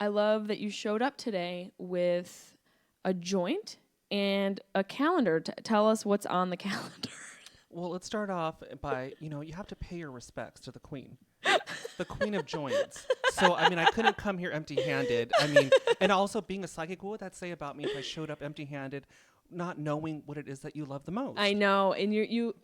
I love that you showed up today with a joint and a calendar. Tell us what's on the calendar. Well, let's start off by, you have to pay your respects to the queen. The queen of joints. So, I mean, I couldn't come here empty-handed. I mean, and also being a psychic, what would that say about me if I showed up empty-handed, not knowing what it is that you love the most? I know, and you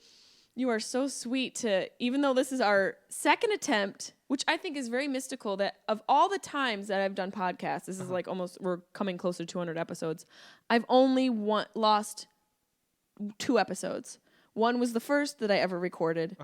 are so sweet to, even though this is our second attempt, which I think is very mystical, that of all the times that I've done podcasts, this is like almost, we're coming closer to 200 episodes, I've only lost 2 episodes. One was the first that I ever recorded,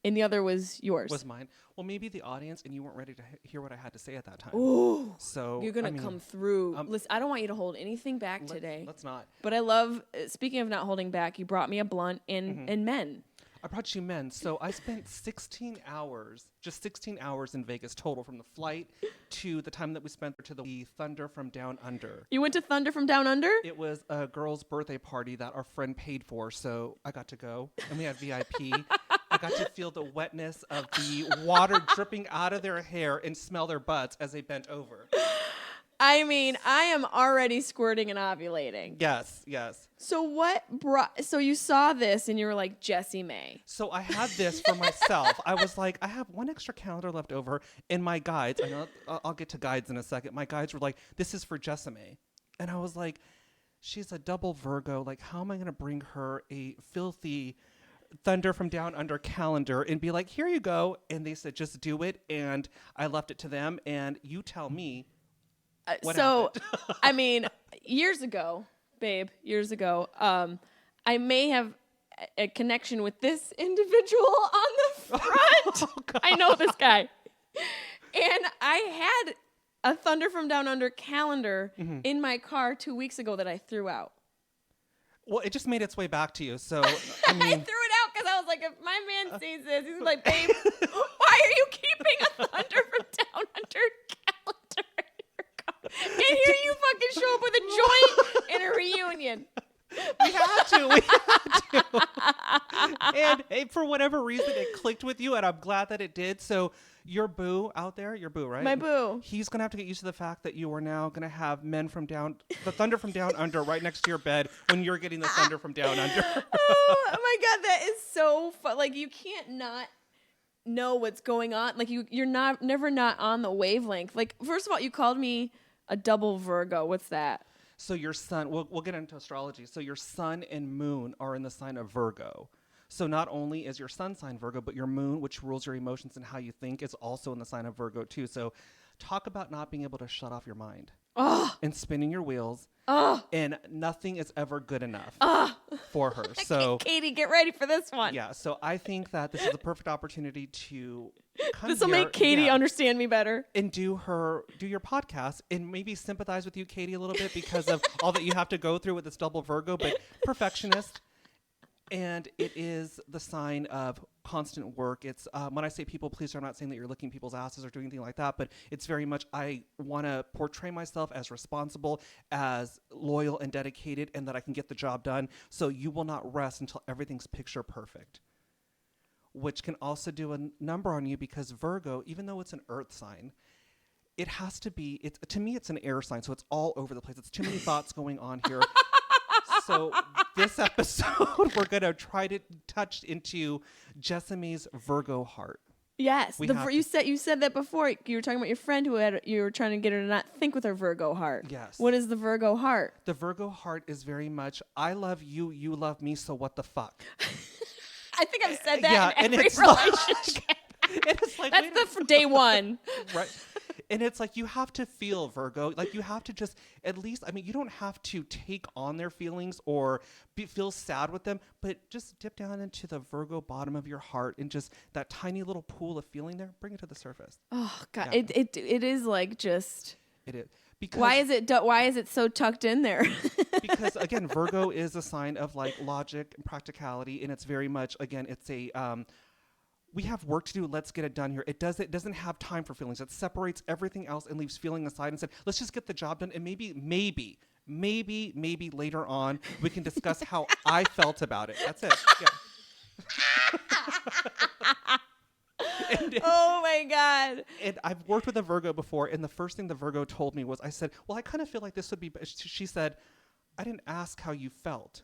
and the other was yours. Was mine. Well, maybe the audience and you weren't ready to hear what I had to say at that time. Ooh. So You're going to come through. Listen, I don't want you to hold anything back today. Let's not. But I love, speaking of not holding back, you brought me a blunt and men. I brought you men. So I spent 16 hours in Vegas total, from the flight to the time that we spent to the Thunder from Down Under. You went to Thunder from Down Under? It was a girl's birthday party that our friend paid for, so I got to go, and we had VIP. I got to feel the wetness of the water dripping out of their hair and smell their butts as they bent over. I mean, I am already squirting and ovulating. Yes. So you saw this and you were like, Jessimae. So I had this for myself. I was like, I have one extra calendar left over in my guides. I know I'll get to guides in a second. My guides were like, this is for Jessimae. And I was like, she's a double Virgo. Like, how am I going to bring her a filthy Thunder from Down Under calendar and be like, here you go. And they said, just do it. And I left it to them. And you tell me. I mean, years ago, I may have a connection with this individual on the front. I know this guy. And I had a Thunder from Down Under calendar in my car 2 weeks ago that I threw out. Well, it just made its way back to you. So, I mean, I threw it out because I was like, if my man sees this, he's like, babe, why are you keeping a Thunder from Down Under calendar? And here you fucking show up with a joint and a reunion. We had to. And for whatever reason, it clicked with you, and I'm glad that it did. So your boo out there, your boo, right? My boo. He's going to have to get used to the fact that you are now going to have the Thunder from Down Under right next to your bed when you're getting the Thunder from Down Under. Oh my God, that is so fun. Like, you can't not know what's going on. Like, you're never not on the wavelength. Like, first of all, you called me a double Virgo. What's that? So your sun, we'll get into astrology. So your sun and moon are in the sign of Virgo. So not only is your sun sign Virgo, but your moon, which rules your emotions and how you think, is also in the sign of Virgo too. So talk about not being able to shut off your mind and spinning your wheels. And nothing is ever good enough for her. So Katie, get ready for this one. Yeah. So I think that this is a perfect opportunity to come This will make Katie understand me better. And do your podcast and maybe sympathize with you, Katie, a little bit because of all that you have to go through with this double Virgo, but perfectionist. And it is the sign of constant work. It's when I say people pleaser, I'm not saying that you're licking people's asses or doing anything like that, but it's very much I want to portray myself as responsible, as loyal and dedicated, and that I can get the job done. So you will not rest until everything's picture perfect, which can also do a number on you because Virgo, even though it's an earth sign, it has to be, to me, it's an air sign. So it's all over the place. It's too many thoughts going on here. So this episode, we're going to try to touch into Jessimae's Virgo heart. Yes. You said that before. You were talking about your friend you were trying to get her to not think with her Virgo heart. Yes. What is the Virgo heart? The Virgo heart is very much, I love you, you love me, so what the fuck? I think I've said that in every relationship. That's the day one. Right. And it's like you have to feel Virgo. Like you have to just at least, I mean, you don't have to take on their feelings or feel sad with them, but just dip down into the Virgo bottom of your heart and just that tiny little pool of feeling there, bring it to the surface. Oh, God. Yeah. It is like just... It is. Because why is it so tucked in there? Because, again, Virgo is a sign of like logic and practicality, and it's very much, again, it's a... we have work to do. Let's get it done here. It doesn't have time for feelings. It separates everything else and leaves feeling aside and said, let's just get the job done. And maybe later on we can discuss how I felt about it. That's it. Yeah. Oh my God. And I've worked with a Virgo before, and the first thing the Virgo told me was, I said, well, I kind of feel like this would be, she said, I didn't ask how you felt.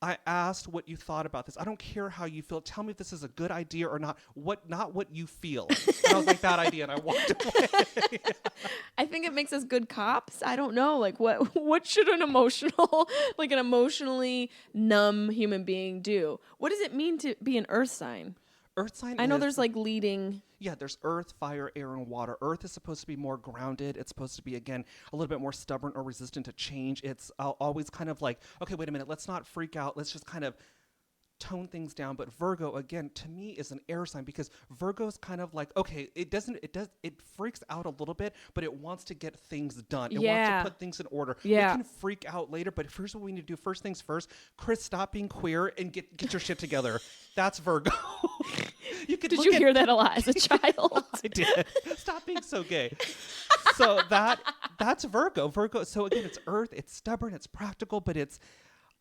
I asked what you thought about this. I don't care how you feel. Tell me if this is a good idea or not. Not what you feel. And I was like, bad idea, and I walked away. I think it makes us good cops. I don't know. Like what should an emotionally numb human being do? What does it mean to be an earth sign? Earth sign I know there's like leading. Yeah, there's earth, fire, air, and water. Earth is supposed to be more grounded. It's supposed to be, again, a little bit more stubborn or resistant to change. It's always kind of like, okay, wait a minute, let's not freak out. Let's just kind of tone things down. But Virgo, again, to me is an air sign, because Virgo's kind of like, okay, it freaks out a little bit, but it wants to get things done. It wants to put things in order. Yeah. We can freak out later, but here's what we need to do. First things first, Chris, stop being queer and get your shit together. That's Virgo. Did you hear that a lot as a child? I did. Stop being so gay. So that's Virgo. Virgo. So again, it's earth. It's stubborn. It's practical, but it's.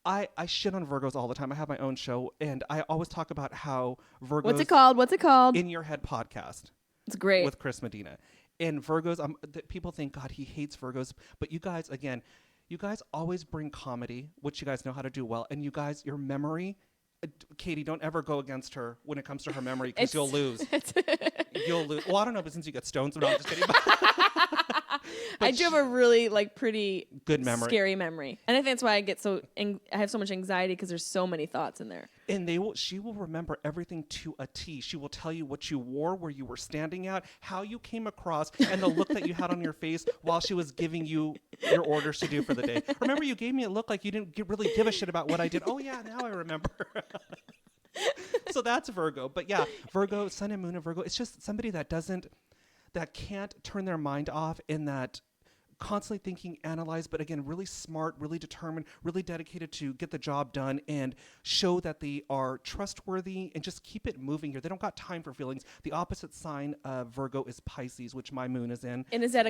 I shit on Virgos all the time. I have my own show, and I always talk about how Virgos. What's it called? In Your Head podcast. It's great. With Chris Medina. And Virgos, people think, God, he hates Virgos. But you guys, again, always bring comedy, which you guys know how to do well. And you guys, your memory, Katie, don't ever go against her when it comes to her memory, because you'll lose. You'll lose. Well, I don't know, but since you get stones, I'm not just kidding. I do have a really pretty good memory, scary memory, and I think that's why I have so much anxiety, because there's so many thoughts in there. And she will remember everything to a T. She will tell you what you wore, where you were standing at, how you came across, and the look that you had on your face while she was giving you your orders to do for the day. Remember, you gave me a look like you didn't really give a shit about what I did. Oh yeah, now I remember. So that's Virgo. But yeah, Virgo, Sun and Moon of Virgo, it's just somebody that can't turn their mind off, in that constantly thinking, analyze, but again, really smart, really determined, really dedicated to get the job done and show that they are trustworthy, and just keep it moving here. They don't got time for feelings. The opposite sign of Virgo is Pisces, which my moon is in. And is that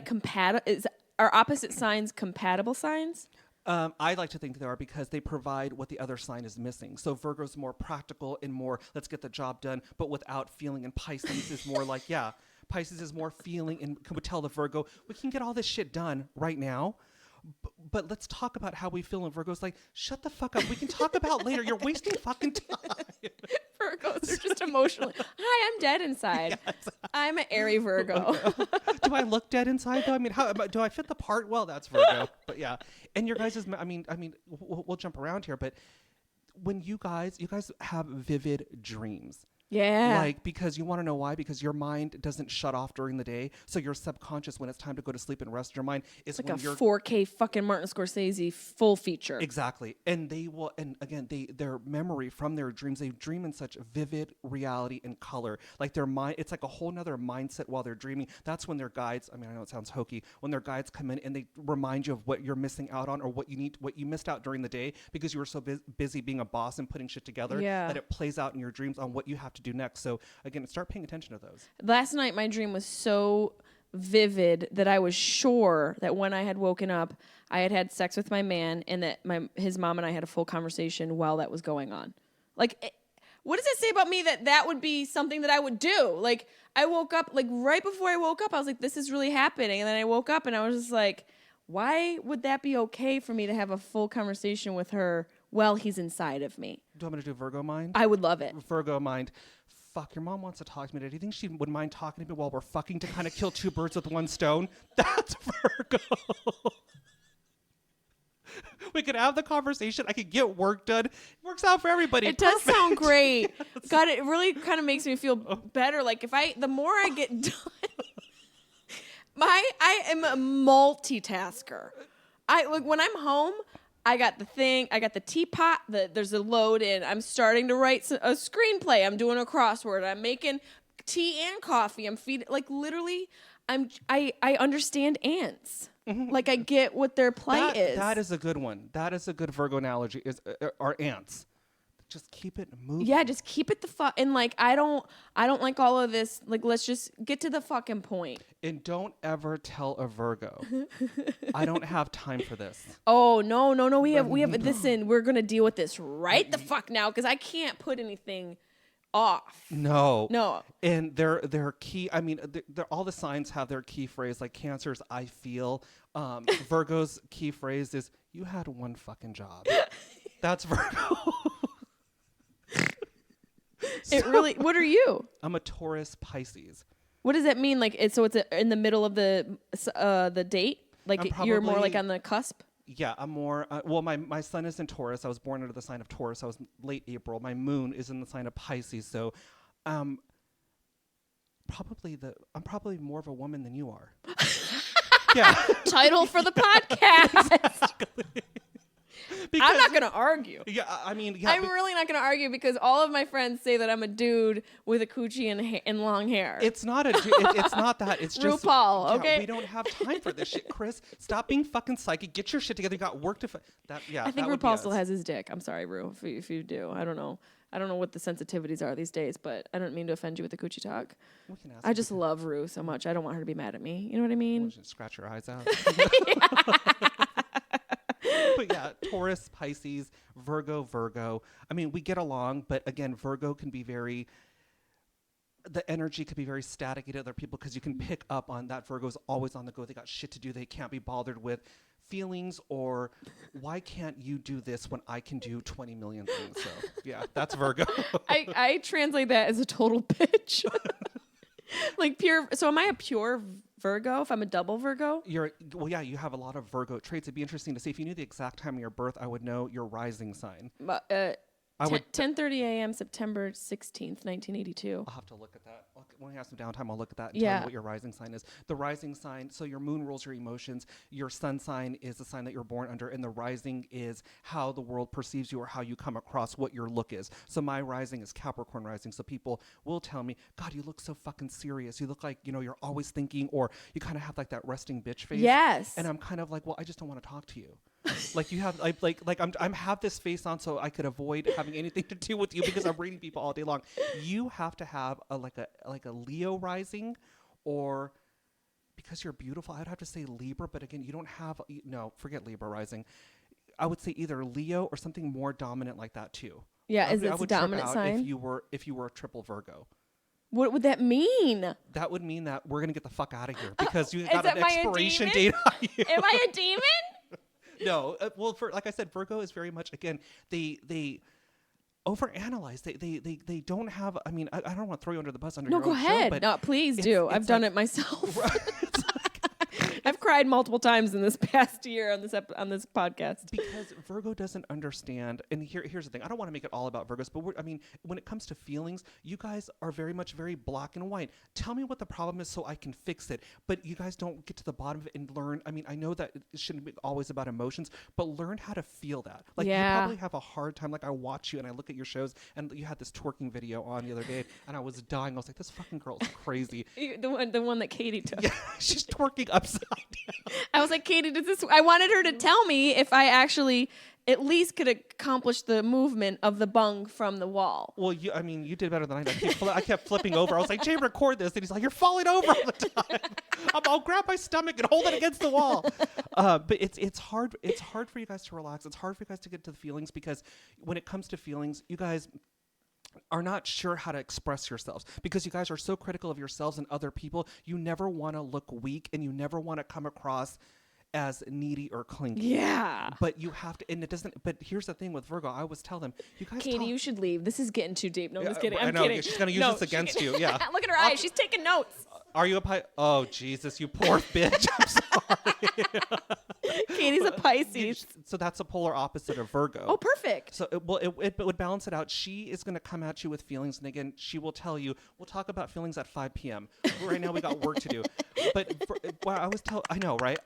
are opposite signs compatible signs? I like to think they are, because they provide what the other sign is missing. So Virgo's more practical and more, let's get the job done, but without feeling. And Pisces is more like, Pisces is more feeling, and would tell the Virgo, we can get all this shit done right now, but let's talk about how we feel. And Virgo's like, shut the fuck up. We can talk about later. You're wasting fucking time. Virgos are just emotionally. Hi, I'm dead inside. Yes. I'm an airy Virgo. Do I look dead inside though? I mean, how do I fit the part? Well, that's Virgo. But yeah, and your guys' I mean, we'll jump around here, but when you guys have vivid dreams. Yeah. Because you want to know why? Because your mind doesn't shut off during the day. So your subconscious, when it's time to go to sleep and rest your mind, is like when a 4K fucking Martin Scorsese full feature. Exactly. And they will, and again, their memory from their dreams, they dream in such vivid reality and color. Like their mind, it's like a whole nother mindset while they're dreaming. That's when their guides, I mean, I know it sounds hokey, when their guides come in and they remind you of what you're missing out on, or what you missed out during the day because you were so busy being a boss and putting shit together, that it plays out in your dreams on what you have to do next. So again, start paying attention to those. Last night, my dream was so vivid that I was sure that when I had woken up, I had had sex with my man, and that his mom and I had a full conversation while that was going on. Like, what does it say about me that would be something that I would do? Like, I woke up, like right before I woke up, I was like, this is really happening. And then I woke up and I was just like, why would that be okay for me to have a full conversation with her while he's inside of me? Do you want me to do Virgo mind? I would love it. Virgo mind. Fuck, your mom wants to talk to me today. Do you think she would mind talking to me while we're fucking, to kind of kill two birds with one stone? That's Virgo. We could have the conversation. I could get work done. It works out for everybody. It does sound great. Yes. God, it really kind of makes me feel better. Like the more I get done, I am a multitasker. When I'm home, I got the teapot, there's a load in. I'm starting to write a screenplay. I'm doing a crossword. I'm making tea and coffee. I'm feeding, like literally, I understand ants. Mm-hmm. Like I get what their plight is. That is a good one. That is a good Virgo analogy, is our ants. Just keep it moving. Yeah, just keep it and like I don't like all of this. Like let's just get to the fucking point. And don't ever tell a Virgo, I don't have time for this. Oh no. We have listen, we're gonna deal with this right the fuck now, because I can't put anything off. No. And their key, I mean, they're, all the signs have their key phrase, like Cancer's I feel. Virgo's key phrase is, you had one fucking job. That's Virgo. What are you? I'm a Taurus Pisces. What does that mean? Like, it's in the middle of the date? Like, you're more like on the cusp? Yeah, I'm more, well, my sun is in Taurus. I was born under the sign of Taurus. I was late April. My moon is in the sign of Pisces. So, I'm probably more of a woman than you are. Yeah. Title for the podcast. Exactly. Because, I'm not going to argue. Yeah, I mean, yeah. I'm really not going to argue because all of my friends say that I'm a dude with a coochie and long hair. It's not it's not that. It's just RuPaul. Yeah, okay, we don't have time for this shit, Chris. Stop being fucking psychic. Get your shit together. You got work to. I think RuPaul still has his dick. I'm sorry, Ru, if you do. I don't know. I don't know what the sensitivities are these days, but I don't mean to offend you with the coochie talk. I just love Ru so much. I don't want her to be mad at me. You know what I mean? Just scratch your eyes out. But yeah, Taurus, Pisces, Virgo. I mean, we get along, but again, Virgo can be the energy could be very static to other people because you can pick up on that. Virgo's always on the go. They got shit to do. They can't be bothered with feelings or why can't you do this when I can do 20 million things? So yeah, that's Virgo. I translate that as a total bitch. Like pure. So am I a pure Virgo if I'm a double Virgo? You have a lot of Virgo traits. It'd be interesting to see if you knew the exact time of your birth. I would know your rising sign. 10:30 a.m. September 16th, 1982. I'll have to look at that. When I have some downtime, I'll look at that and tell you what your rising sign is. The rising sign, so your moon rules your emotions. Your sun sign is the sign that you're born under, and the rising is how the world perceives you or how you come across, what your look is. So my rising is Capricorn rising. So people will tell me, God, you look so fucking serious. You look like, you're always thinking, or you kind of have like that resting bitch face. Yes. And I'm kind of like, well, I just don't want to talk to you. Like you have I'm have this face on so I could avoid having anything to do with you because I'm reading people all day long. You have to have a Leo rising, or because you're beautiful, I'd have to say Libra, but again, you don't have forget Libra rising. I would say either Leo or something more dominant like that too. Yeah, it's a dominant sign. If you were a triple Virgo. What would that mean? That would mean that we're gonna get the fuck out of here because you got an expiration date on you. Am I a demon? No, like I said, Virgo is very much, again, they overanalyze. They don't have. I mean, I don't want to throw you under the bus under your own go ahead. show, but no, please do. I've done it myself. I've cried multiple times in this past year on this podcast because Virgo doesn't understand. And here's the thing: I don't want to make it all about Virgos, but when it comes to feelings, you guys are very black and white. Tell me what the problem is so I can fix it. But you guys don't get to the bottom of it and learn. I mean, I know that it shouldn't be always about emotions, but learn how to feel that. Like you probably have a hard time. Like I watch you and I look at your shows, and you had this twerking video on the other day, and I was dying. I was like, this fucking girl is crazy. The one that Katie took. Yeah, she's twerking upside down. I was like, Katie, I wanted her to tell me if I actually at least could accomplish the movement of the bung from the wall. Well, you did better than I did. I kept flipping over. I was like, Jay, record this. And he's like, you're falling over all the time. I'll grab my stomach and hold it against the wall. But it's hard. It's hard for you guys to relax. It's hard for you guys to get to the feelings because when it comes to feelings, you guys are not sure how to express yourselves because you guys are so critical of yourselves and other people. You never want to look weak and you never want to come across as needy or clingy. Yeah. But you have to, and it doesn't, but here's the thing with Virgo. I always tell them, you guys Katie, you should leave. This is getting too deep. No, I'm just kidding. I'm kidding. She's going to use this against you. Yeah. Look at her eyes. She's taking notes. Are you a Pisces? Oh, Jesus, you poor bitch. I'm sorry. Katie's a Pisces. So that's a polar opposite of Virgo. Oh, perfect. So it would balance it out. She is going to come at you with feelings. And again, she will tell you, we'll talk about feelings at 5 p.m. Right now we got work to do. But I know, right?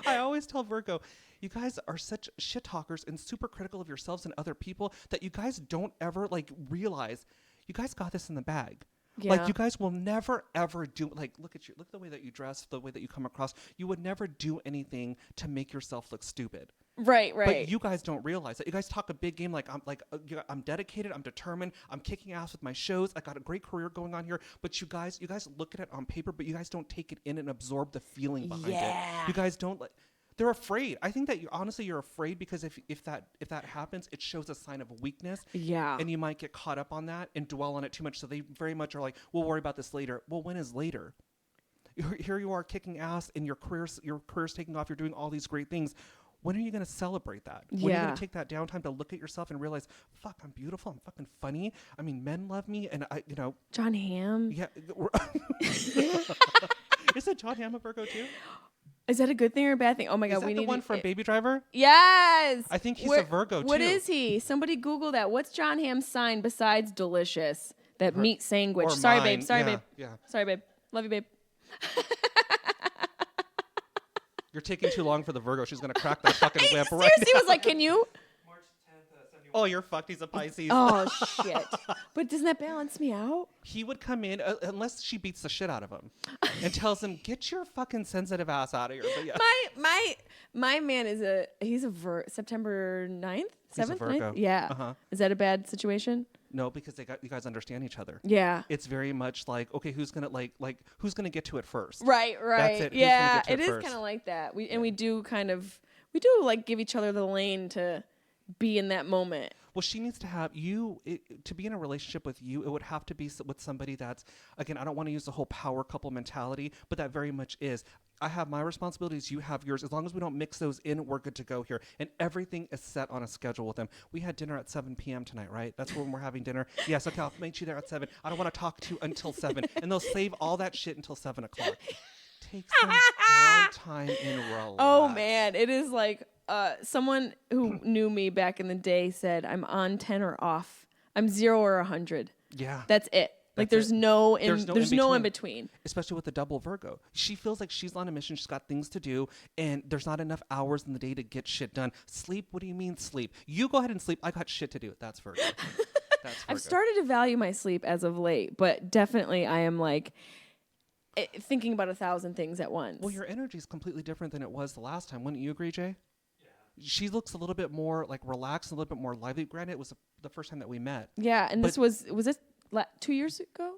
I always tell Virgo, you guys are such shit talkers and super critical of yourselves and other people that you guys don't ever realize you guys got this in the bag. Yeah. Like you guys will never ever do look at the way that you dress, the way that you come across. You would never do anything to make yourself look stupid. Right. But you guys don't realize that. You guys talk a big game I'm dedicated, I'm determined, I'm kicking ass with my shows. I got a great career going on here. But you guys look at it on paper, but you guys don't take it in and absorb the feeling behind it. You guys don't they're afraid. I think that honestly you're afraid because if that happens, it shows a sign of weakness. Yeah. And you might get caught up on that and dwell on it too much. So they very much are like, we'll worry about this later. Well, when is later? Here you are kicking ass and your career's taking off. You're doing all these great things. When are you going to celebrate that? When are you going to take that downtime to look at yourself and realize, fuck, I'm beautiful. I'm fucking funny. I mean, men love me. And I, John Hamm. Yeah. Isn't John Hamm a Virgo too? Is that a good thing or a bad thing? Oh my God. Is that the one from Baby Driver? Yes. I think he's a Virgo too. What is he? Somebody Google that. What's John Hamm's sign besides delicious? That meat sandwich. Sorry, babe. Sorry, babe. Yeah. Sorry, babe. Love you, babe. You're taking too long for the Virgo. She's going to crack that fucking whip right now. Seriously was like, can you? March 10th, 71. Oh, you're fucked. He's a Pisces. Oh, shit. But doesn't that balance me out? He would come in, unless she beats the shit out of him, and tells him, get your fucking sensitive ass out of here. But yeah. My man is he's a September 9th? 7th? He's a Virgo. 9th? Yeah. Uh-huh. Is that a bad situation? No, because you guys understand each other. Yeah. It's very much like, okay, who's gonna who's gonna get to it first? Right. That's it. Yeah, it is kind of like that. We do like give each other the lane to be in that moment. Well, she needs to have to be in a relationship with you. It would have to be with somebody that's, again, I don't want to use the whole power couple mentality, but that very much is. I have my responsibilities, you have yours. As long as we don't mix those in, we're good to go here. And everything is set on a schedule with them. We had dinner at 7 p.m. tonight, right? That's when we're having dinner. Yes, okay, I'll meet you there at 7. I don't want to talk to you until 7. And they'll save all that shit until 7 o'clock. Take some downtime and relax. Oh, man. It is like someone who knew me back in the day said, I'm on 10 or off. I'm 0 or 100. Yeah. That's it. Like there's no in between. Especially with the double Virgo. She feels like she's on a mission. She's got things to do and there's not enough hours in the day to get shit done. Sleep? What do you mean sleep? You go ahead and sleep. I got shit to do. That's Virgo. That's Virgo. I've started to value my sleep as of late, but definitely I am like thinking about 1,000 things at once. Well, your energy is completely different than it was the last time. Wouldn't you agree, Jay? She looks a little bit more like relaxed, a little bit more lively. Granted, it was the first time that we met. Yeah, and this was this 2 years ago?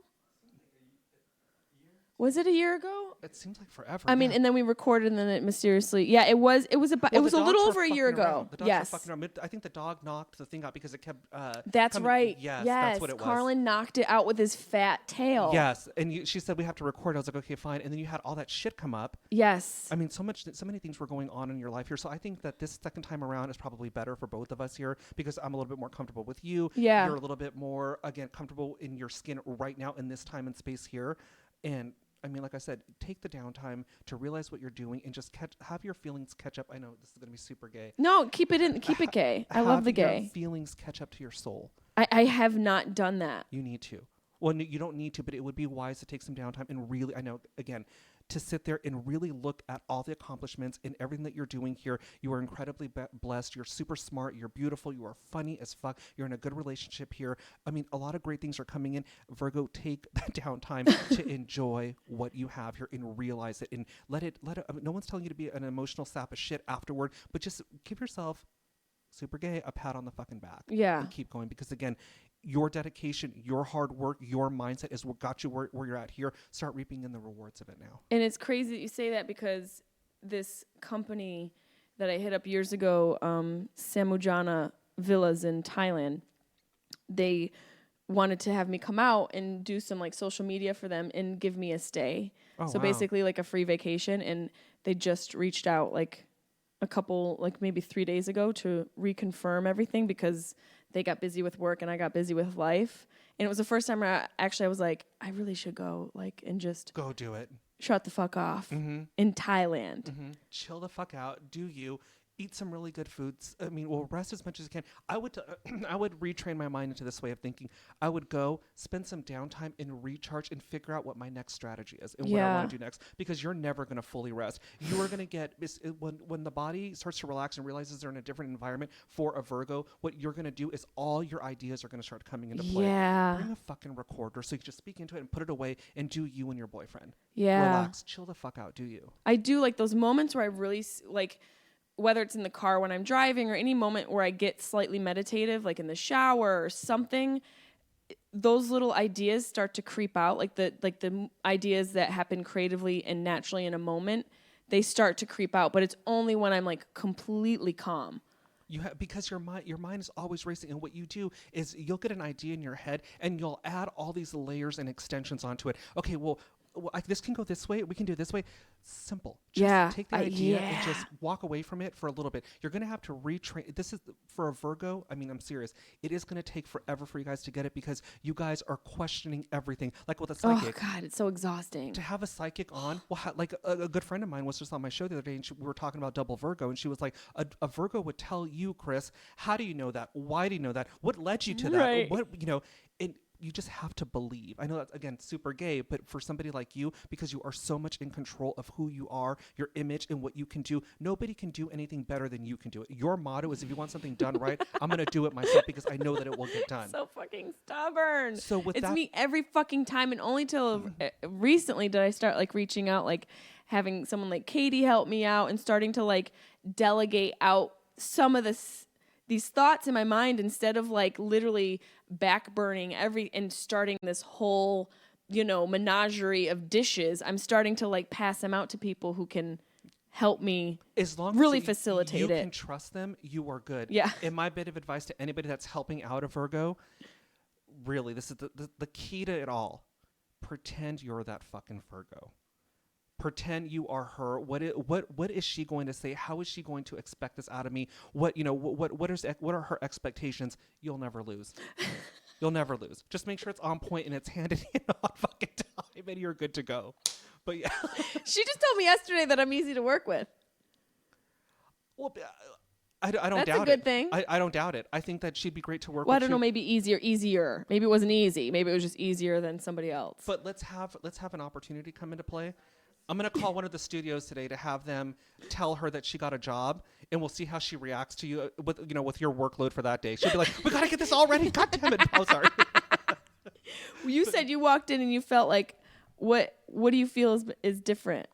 Was it a year ago? It seems like forever. I mean, and then we recorded, and then it mysteriously. Yeah, it was a little over a year ago. The dogs yes. were fucking around. I think the dog knocked the thing out because it kept. That's right. Yes, yes, that's what it was. Carlin knocked it out with his fat tail. Yes, and she said we have to record. I was like, okay, fine. And then you had all that shit come up. Yes. I mean, so many things were going on in your life here. So I think that this second time around is probably better for both of us here because I'm a little bit more comfortable with you. Yeah. You're a little bit more, again, comfortable in your skin right now in this time and space here, and. I mean, like I said, take the downtime to realize what you're doing and just have your feelings catch up. I know this is going to be super gay. No, keep it gay. I love the gay. Your feelings catch up to your soul. I have not done that. You need to. Well, no, you don't need to, but it would be wise to take some downtime and really, I know, again, to sit there and really look at all the accomplishments and everything that you're doing here. You are incredibly blessed. You're super smart. You're beautiful. You are funny as fuck. You're in a good relationship here. I mean, a lot of great things are coming in. Virgo, take that downtime to enjoy what you have here and realize it and let it. I mean, no one's telling you to be an emotional sap of shit afterward, but just give yourself, super gay, a pat on the fucking back. Yeah. And keep going because, again, your dedication, your hard work, your mindset is what got you where you're at here. Start reaping in the rewards of it now. And it's crazy that you say that because this company that I hit up years ago, Samujana Villas in Thailand, they wanted to have me come out and do some like social media for them and give me a stay. Oh, so wow. basically like a free vacation. And they just reached out like a couple, like maybe 3 days ago to reconfirm everything because they got busy with work and I got busy with life. And it was the first time I was like, I really should go like and just go do it. Shut the fuck off in Thailand. Mm-hmm. Chill the fuck out. Do you. Eat some really good foods. I mean, well, rest as much as you can. I would retrain my mind into this way of thinking. I would go spend some downtime and recharge and figure out what my next strategy is and what I want to do next. Because you're never going to fully rest. You are going to get when the body starts to relax and realizes they're in a different environment for a Virgo. What you're going to do is all your ideas are going to start coming into play. Yeah. Bring a fucking recorder so you can just speak into it and put it away and do you and your boyfriend. Yeah. Relax. Chill the fuck out. Do you? I do like those moments where I really like. Whether it's in the car when I'm driving or any moment where I get slightly meditative, like in the shower or something, those little ideas start to creep out, like the ideas that happen creatively and naturally in a moment. they start to creep out, but it's only when I'm like completely calm. Because your mind is always racing, and what you do is you'll get an idea in your head and you'll add all these layers and extensions onto it. Okay, well, this can go this way, we can do it this way. Simple. Just take the idea and just walk away from it for a little bit. You're going to have to retrain. This is for a Virgo. I mean, I'm serious. It is going to take forever for you guys to get it because you guys are questioning everything. Like with a psychic. Oh God, it's so exhausting. To have a psychic on, well, like a good friend of mine was just on my show the other day, and we were talking about double Virgo, and she was like, a Virgo would tell you, Chris, how do you know that? Why do you know that? What led you to that? Right. What, and you just have to believe. I know that's, again, super gay, but for somebody like you, because you are so much in control of who you are, your image, and what you can do, nobody can do anything better than you can do it. Your motto is, if you want something done right, I'm going to do it myself because I know that it will get done. So fucking stubborn. So it's me every fucking time, and only till recently did I start like reaching out, like having someone like Katie help me out and starting to like delegate out some of these thoughts in my mind instead of like literally backburning and starting this whole, menagerie of dishes. I'm starting to like pass them out to people who can help me as long really as facilitate you it. can trust them, you are good. Yeah. And my bit of advice to anybody that's helping out a Virgo, really, this is the key to it all. Pretend you're that fucking Virgo. Pretend you are her. What is she going to say? How is she going to expect this out of me? What are her expectations? You'll never lose. You'll never lose. Just make sure it's on point and it's handed in on fucking time, and you're good to go. But yeah, she just told me yesterday that I'm easy to work with. Well, I don't That's doubt it. a good thing. I don't doubt it. I think that she'd be great to work with. Well, I don't know. Maybe easier. Maybe it wasn't easy. Maybe it was just easier than somebody else. But let's have an opportunity come into play. I'm going to call one of the studios today to have them tell her that she got a job, and we'll see how she reacts to you with your workload for that day. She'll be like, we got to get this all ready. God damn it. Oh, sorry. You said you walked in and you felt like, what do you feel is different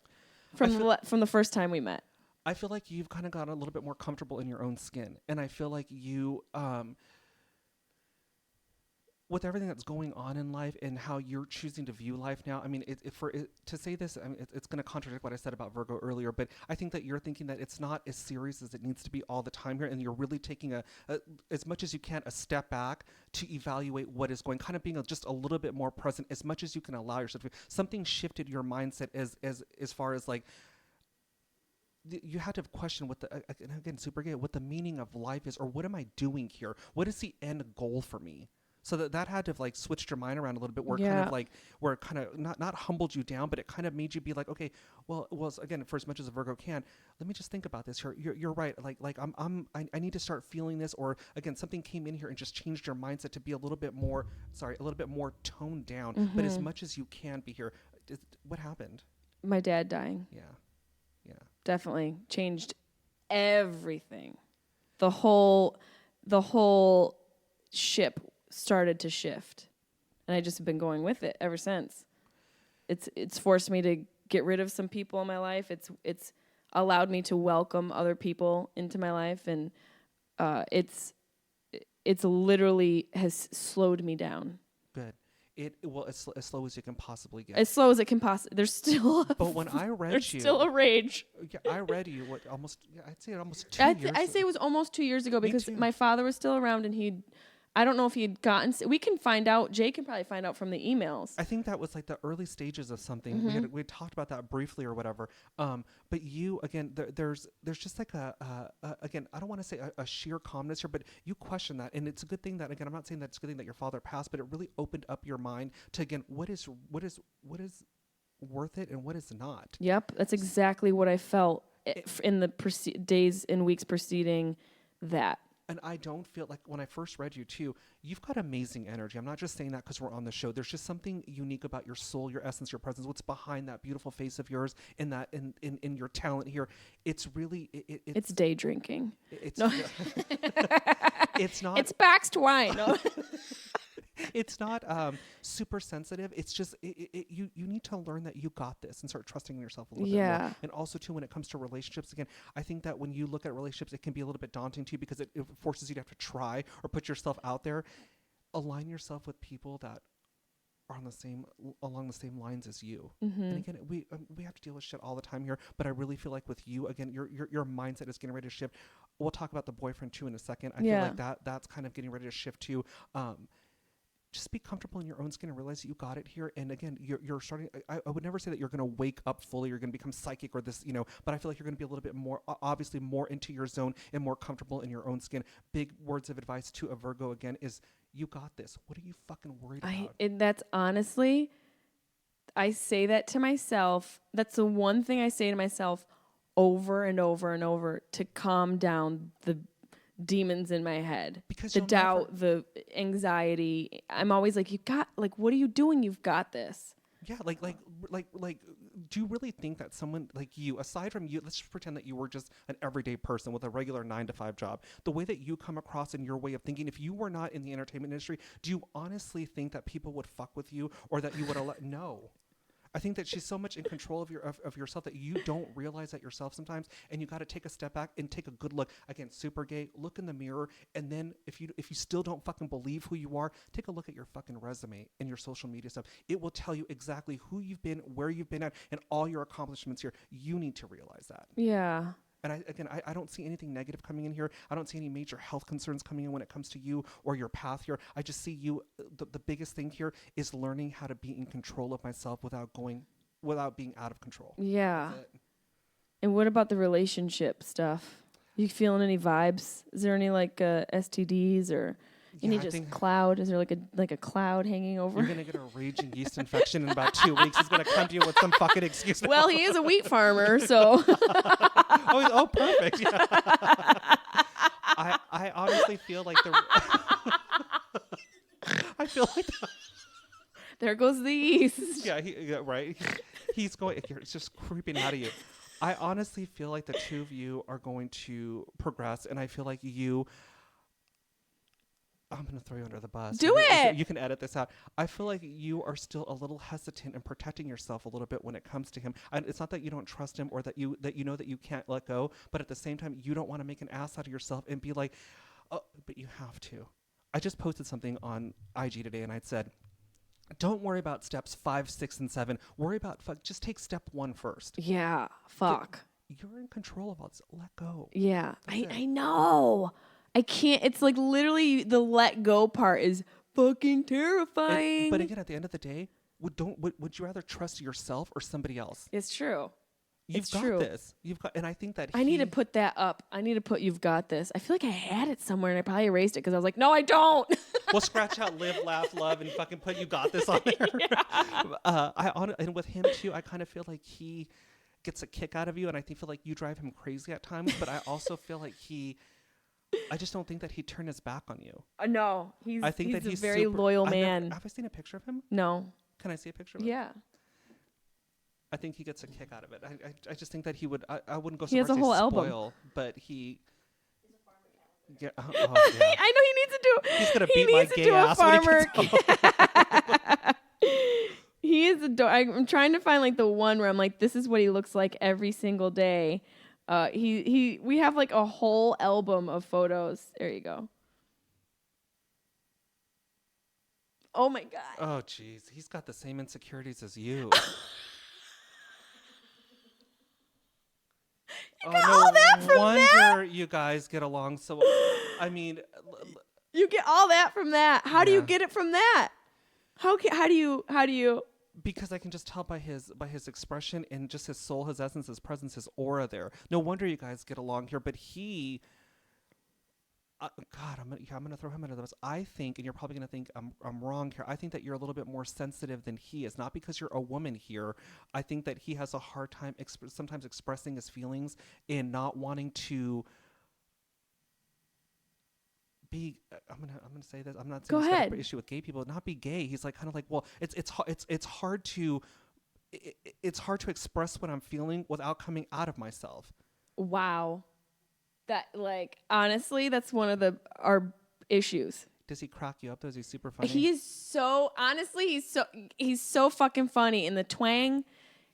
from the first time we met? I feel like you've kind of gotten a little bit more comfortable in your own skin. And I feel like you, with everything that's going on in life and how you're choosing to view life now, I mean, to say this, I mean, it's going to contradict what I said about Virgo earlier, but I think that you're thinking that it's not as serious as it needs to be all the time here, and you're really taking as much as you can, a step back to evaluate what is going, kind of being just a little bit more present as much as you can allow yourself to. Something shifted your mindset as far as like, you had to question what again, super gay, what the meaning of life is, or what am I doing here? What is the end goal for me? So that had to have like switched your mind around a little bit, where it kind of not humbled you down, but it kind of made you be like, okay, well, again, for as much as a Virgo can, let me just think about this. You're right. I need to start feeling this, or again, something came in here and just changed your mindset to be a little bit more toned down, but as much as you can be here. What happened? My dad dying. Yeah. Definitely changed everything. The whole ship started to shift, and I just have been going with it ever since. It's forced me to get rid of some people in my life. It's allowed me to welcome other people into my life, and it's literally has slowed me down. Good. As slow as you can possibly get. As slow as it can possibly. There's still. But when I read there's still a rage. Yeah, I read you. I'd say almost 2 years. I say it was almost 2 years ago because my father was still around, and I don't know if he'd gotten. We can find out. Jay can probably find out from the emails. I think that was like the early stages of something. We had talked about that briefly or whatever. But you again, there's just like again, I don't want to say a sheer calmness here, but you question that, and it's a good thing that, again, I'm not saying that it's a good thing that your father passed, but it really opened up your mind to, again, what is worth it and what is not. Yep, that's exactly what I felt in the days and weeks preceding that. And I don't feel like, when I first read you too, you've got amazing energy. I'm not just saying that because we're on the show. There's just something unique about your soul, your essence, your presence, what's behind that beautiful face of yours, and that in your talent here. It's really it's day drinking. It's no. It's not. It's boxed wine. No. It's not super sensitive. It's just you need to learn that you got this and start trusting in yourself a little bit more. And also too, when it comes to relationships, again, I think that when you look at relationships, it can be a little bit daunting too, because it forces you to have to try or put yourself out there. Align yourself with people that are along the same lines as you. Mm-hmm. And again, we have to deal with shit all the time here, but I really feel like with you, again, your mindset is getting ready to shift. We'll talk about the boyfriend too in a second. I feel like that's kind of getting ready to shift too. Just be comfortable in your own skin and realize that you got it here. And again, you're starting, I would never say that you're going to wake up fully, you're going to become psychic or this, but I feel like you're going to be a little bit more, obviously more into your zone and more comfortable in your own skin. Big words of advice to a Virgo again is, you got this. What are you fucking worried about? And that's honestly, I say that to myself. That's the one thing I say to myself over and over and over to calm down the demons in my head, because the doubt, the anxiety. I'm always like, what are you doing? You've got this. Yeah, like, do you really think that someone like you, aside from you, let's just pretend that you were just an everyday person with a regular 9-to-5 job, the way that you come across in your way of thinking, if you were not in the entertainment industry, do you honestly think that people would fuck with you or that you would allow? No. I think that she's so much in control of yourself that you don't realize that yourself sometimes, and you got to take a step back and take a good look. Again, super gay, look in the mirror, and then if you still don't fucking believe who you are, take a look at your fucking resume and your social media stuff. It will tell you exactly who you've been, where you've been at, and all your accomplishments here. You need to realize that. Yeah. And I don't see anything negative coming in here. I don't see any major health concerns coming in when it comes to you or your path here. I just see you. The biggest thing here is learning how to be in control of myself without being out of control. Yeah. And what about the relationship stuff? You feeling any vibes? Is there any like STDs or any cloud? Is there like a cloud hanging over? You're gonna get a raging yeast infection in about 2 weeks. He's gonna come to you with some fucking excuse. Well, he is a wheat farmer, so. Oh, perfect. Yeah. I honestly feel like I feel like. There goes the yeast. Yeah, right. He's going. It's just creeping out of you. I honestly feel like the two of you are going to progress, and I feel like you. I'm going to throw you under the bus. Do it. You can edit this out. I feel like you are still a little hesitant in protecting yourself a little bit when it comes to him. And it's not that you don't trust him or that you know that you can't let go, but at the same time, you don't want to make an ass out of yourself and be like, oh, but you have to. I just posted something on IG today, and I said, don't worry about steps 5, 6, and 7. Worry about just take step 1 first. Yeah. Fuck. You're in control of all this. Let go. Yeah. I know. I can't. It's like literally the let go part is fucking terrifying. But again, at the end of the day, would you rather trust yourself or somebody else? It's true. You've got this. And I think that I need to put that up. I need to put "You've got this." I feel like I had it somewhere and I probably erased it because I was like, no, I don't. Well, scratch out "live, laugh, love" and fucking put "you got this" on there. Yeah. And with him too, I kind of feel like he gets a kick out of you, and I feel like you drive him crazy at times. But I also feel like I just don't think that he'd turn his back on you. No, he's a very super, loyal man. Have I seen a picture of him? No. Can I see a picture of him? Yeah. I think he gets a kick out of it. I just think that he would. I wouldn't go so he has far a to whole say album. Spoil, but he. Yeah, yeah. I know he needs to do. He's gonna beat my gay ass when he gets home. He is I'm trying to find like the one where I'm like, this is what he looks like every single day. We have like a whole album of photos. There you go. Oh my God. Oh jeez, he's got the same insecurities as you. You get all that from that? No wonder you guys get along so well. I mean, you get all that from that. How do you get it from that? How do you? Because I can just tell by his expression and just his soul, his essence, his presence, his aura there. No wonder you guys get along here. But he, God, I'm gonna throw him under the bus. I think, and you're probably gonna think I'm wrong here. I think that you're a little bit more sensitive than he is. Not because you're a woman here. I think that he has a hard time sometimes expressing his feelings and not wanting to. I'm gonna say this. I'm not saying he's got an issue with gay people. Not be gay. He's like kind of like, well, it's hard to express what I'm feeling without coming out of myself. Wow, that like honestly, that's one of our issues. Does he crack you up? Is he super funny? He is so honestly, he's so fucking funny in the twang.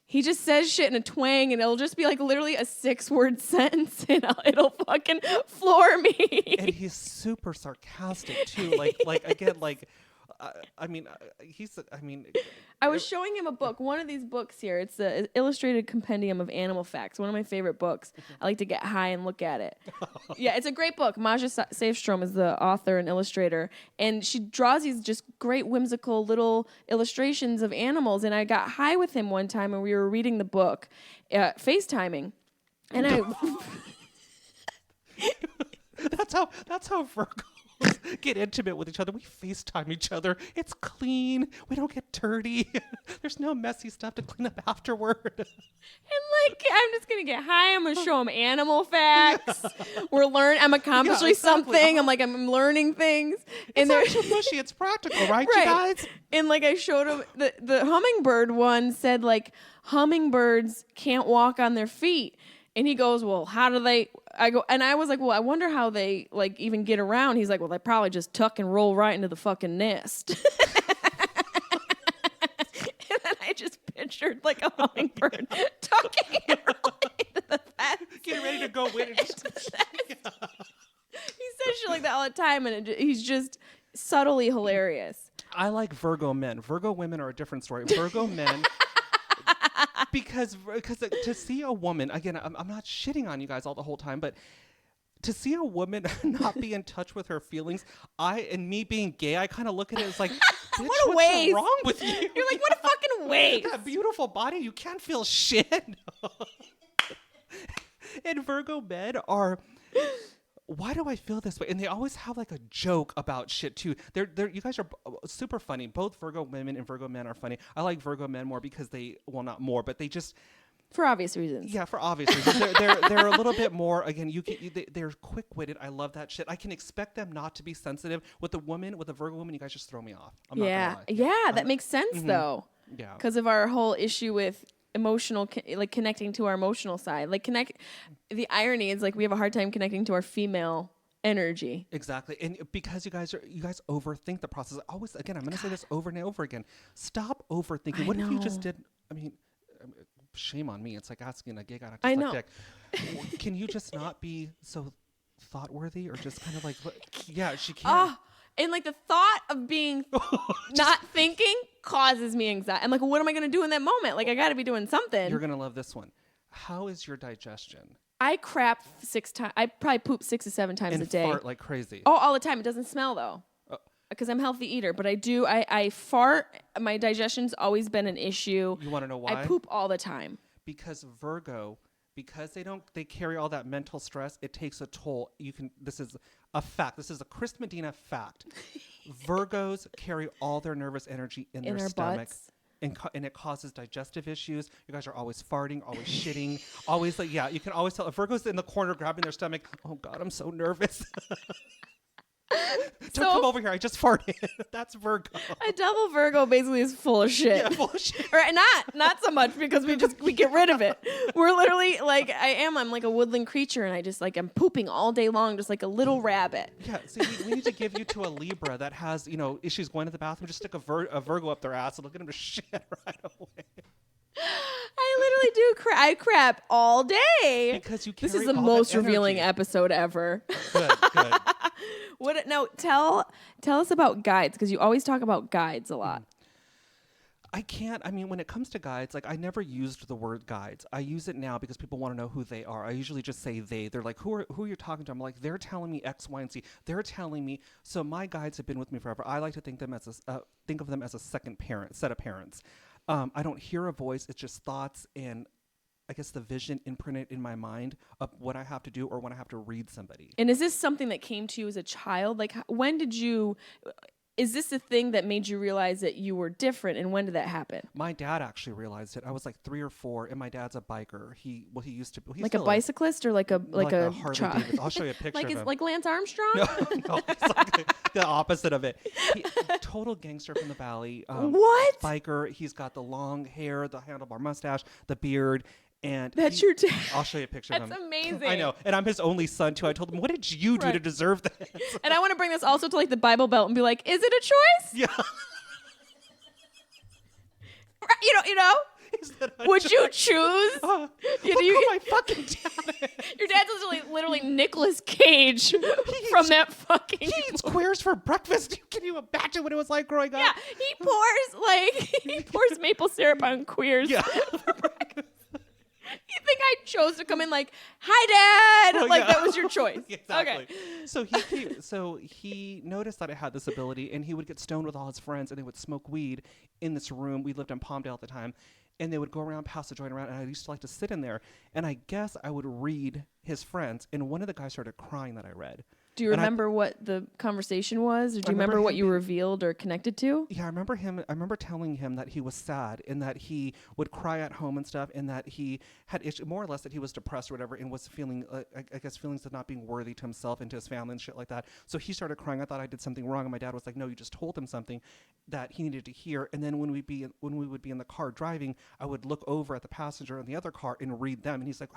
He just says shit in a twang, and it'll just be like literally a 6-word sentence, and it'll fucking floor me. And he's super sarcastic too. Like again, like I was showing him a book, one of these books here. It's the Illustrated Compendium of Animal Facts, one of my favorite books. I like to get high and look at it. Yeah, it's a great book. Maja Safstrom is the author and illustrator, and she draws these just great whimsical little illustrations of animals. And I got high with him one time, and we were reading the book, FaceTiming, and I. That's how Virgos get intimate with each other. We FaceTime each other. It's clean. We don't get dirty. There's no messy stuff to clean up afterward. And like, I'm just gonna get high. I'm gonna show him animal facts. I'm accomplishing something. I'm learning things. And it's not too mushy. It's practical, right, you guys? And like, I showed him the hummingbird one said like hummingbirds can't walk on their feet. And he goes, well, how do they? I was like, well, I wonder how they like even get around. He's like, well, they probably just tuck and roll right into the fucking nest. And then I just pictured like a hummingbird tucking and rolling into the nest. Getting ready to go in. And just, He says shit like that all the time, and he's just subtly hilarious. I like Virgo men. Virgo women are a different story. Virgo men. Because to see a woman, again, I'm not shitting on you guys all the whole time, but to see a woman not be in touch with her feelings, and me being gay, I kind of look at it as like, bitch, what's wrong with you? You're like, what a fucking waste. That beautiful body, you can't feel shit. And Virgo men are... Why do I feel this way? And they always have like a joke about shit too. You guys are super funny. Both Virgo women and Virgo men are funny. I like Virgo men more because not more, but they just for obvious reasons. Yeah, for obvious reasons. They're a little bit more. Again, they're quick witted. I love that shit. I can expect them not to be sensitive. With a Virgo woman, you guys just throw me off. I'm not gonna lie. Yeah, that makes sense though. Yeah, because of our whole issue with emotional connecting to our emotional side. The irony is like we have a hard time connecting to our female energy. Exactly. And because you guys overthink the process. I'm going to say this over and over again. Stop overthinking. What if you just did, shame on me. It's like asking a gay guy to suck dick. Can you just not be so thought worthy or just kind of like, yeah, she can. And like the thought of being not thinking causes me anxiety. I'm like, what am I going to do in that moment? Like, I got to be doing something. You're going to love this one. How is your digestion? I crap 6 times. I probably poop 6 to 7 times a day. And fart like crazy. Oh, all the time. It doesn't smell though. Because I'm a healthy eater. But I do. I fart. My digestion's always been an issue. You want to know why? I poop all the time. Because Virgo, because they carry all that mental stress, it takes a toll. This is a fact. This is a Chris Medina fact. Virgos carry all their nervous energy in their stomach. Butts. And it causes digestive issues. You guys are always farting, always shitting, always like, yeah, you can always tell. A Virgo's in the corner grabbing their stomach. Oh God, I'm so nervous. Don't come over here. I just farted. That's Virgo. A double Virgo basically is full of shit. Yeah, full of shit. Or not so much because we get rid of it. We're literally like I'm like a woodland creature and I just like I'm pooping all day long just like a little rabbit. Yeah, see, we need to give you to a Libra that has issues going to the bathroom. Just stick a Virgo up their ass and look at them to shit right away. I literally do I crap all day. Because you carry This is the all most that revealing energy. episode ever. Good. Tell us about guides because you always talk about guides a lot. I can't. When it comes to guides, like I never used the word guides. I use it now because people want to know who they are. I usually just say they. They're like, who are you talking to? I'm like, they're telling me X, Y, and Z. They're telling me. So my guides have been with me forever. I like to think of them as a second set of parents. I don't hear a voice. It's just thoughts and I guess the vision imprinted in my mind of what I have to do or when I have to read somebody. And is this something that came to you as a child? Like is this a thing that made you realize that you were different and when did that happen? My dad actually realized it. I was like 3 or 4 and my dad's a biker. He used to like a bicyclist or like a Harley Davidson. I'll show you a picture of him. Like Lance Armstrong? No, it's like the opposite of it. Total gangster from the valley. What? Biker. He's got the long hair, the handlebar mustache, the beard. And that's your dad. I'll show you a picture of him. That's amazing. I know. And I'm his only son too. I told him, what did you do to deserve this? And I want to bring this also to like the Bible Belt and be like, is it a choice? Yeah. You know? Is that Would you choose? Look who my fucking dad is. Your dad's literally Nicolas Cage from that fucking. He eats queers for breakfast. Can you imagine what it was like growing up? Yeah, he pours maple syrup on queers. Yeah. For breakfast. You think I chose to come in like, "Hi, Dad"? That was your choice. Exactly. Okay. So he noticed that I had this ability, and he would get stoned with all his friends, and they would smoke weed in this room. We lived in Palmdale at the time, and they would go around, pass the joint around, and I used to like to sit in there, and I guess I would read his friends, and one of the guys started crying that I read. Do you remember what the conversation was? Or do you remember what you revealed or connected to? Yeah, I remember telling him that he was sad and that he would cry at home and stuff, and that he had more or less that he was depressed or whatever, and was feeling, I guess, feelings of not being worthy to himself and to his family and shit like that. So he started crying. I thought I did something wrong, and my dad was like, "No, you just told him something that he needed to hear." And then when we would be in the car driving, I would look over at the passenger in the other car and read them, and he's like,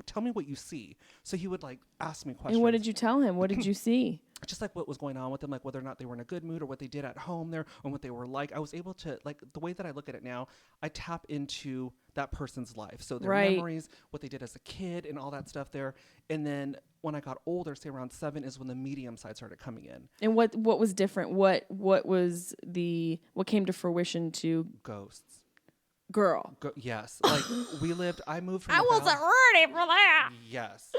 "Tell me what you see." So he would like ask me questions. And what did you tell him? What did you see? Just like what was going on with them, like whether or not they were in a good mood or what they did at home there and what they were like. I was able to, like, the way that I look at it now, I tap into that person's life. So their memories, what they did as a kid and all that stuff there. And then when I got older, say around 7 is when the medium side started coming in. And what was different? What came to fruition to ghosts? Girl. Yes. Like I moved from I wasn't ready for that. Yes.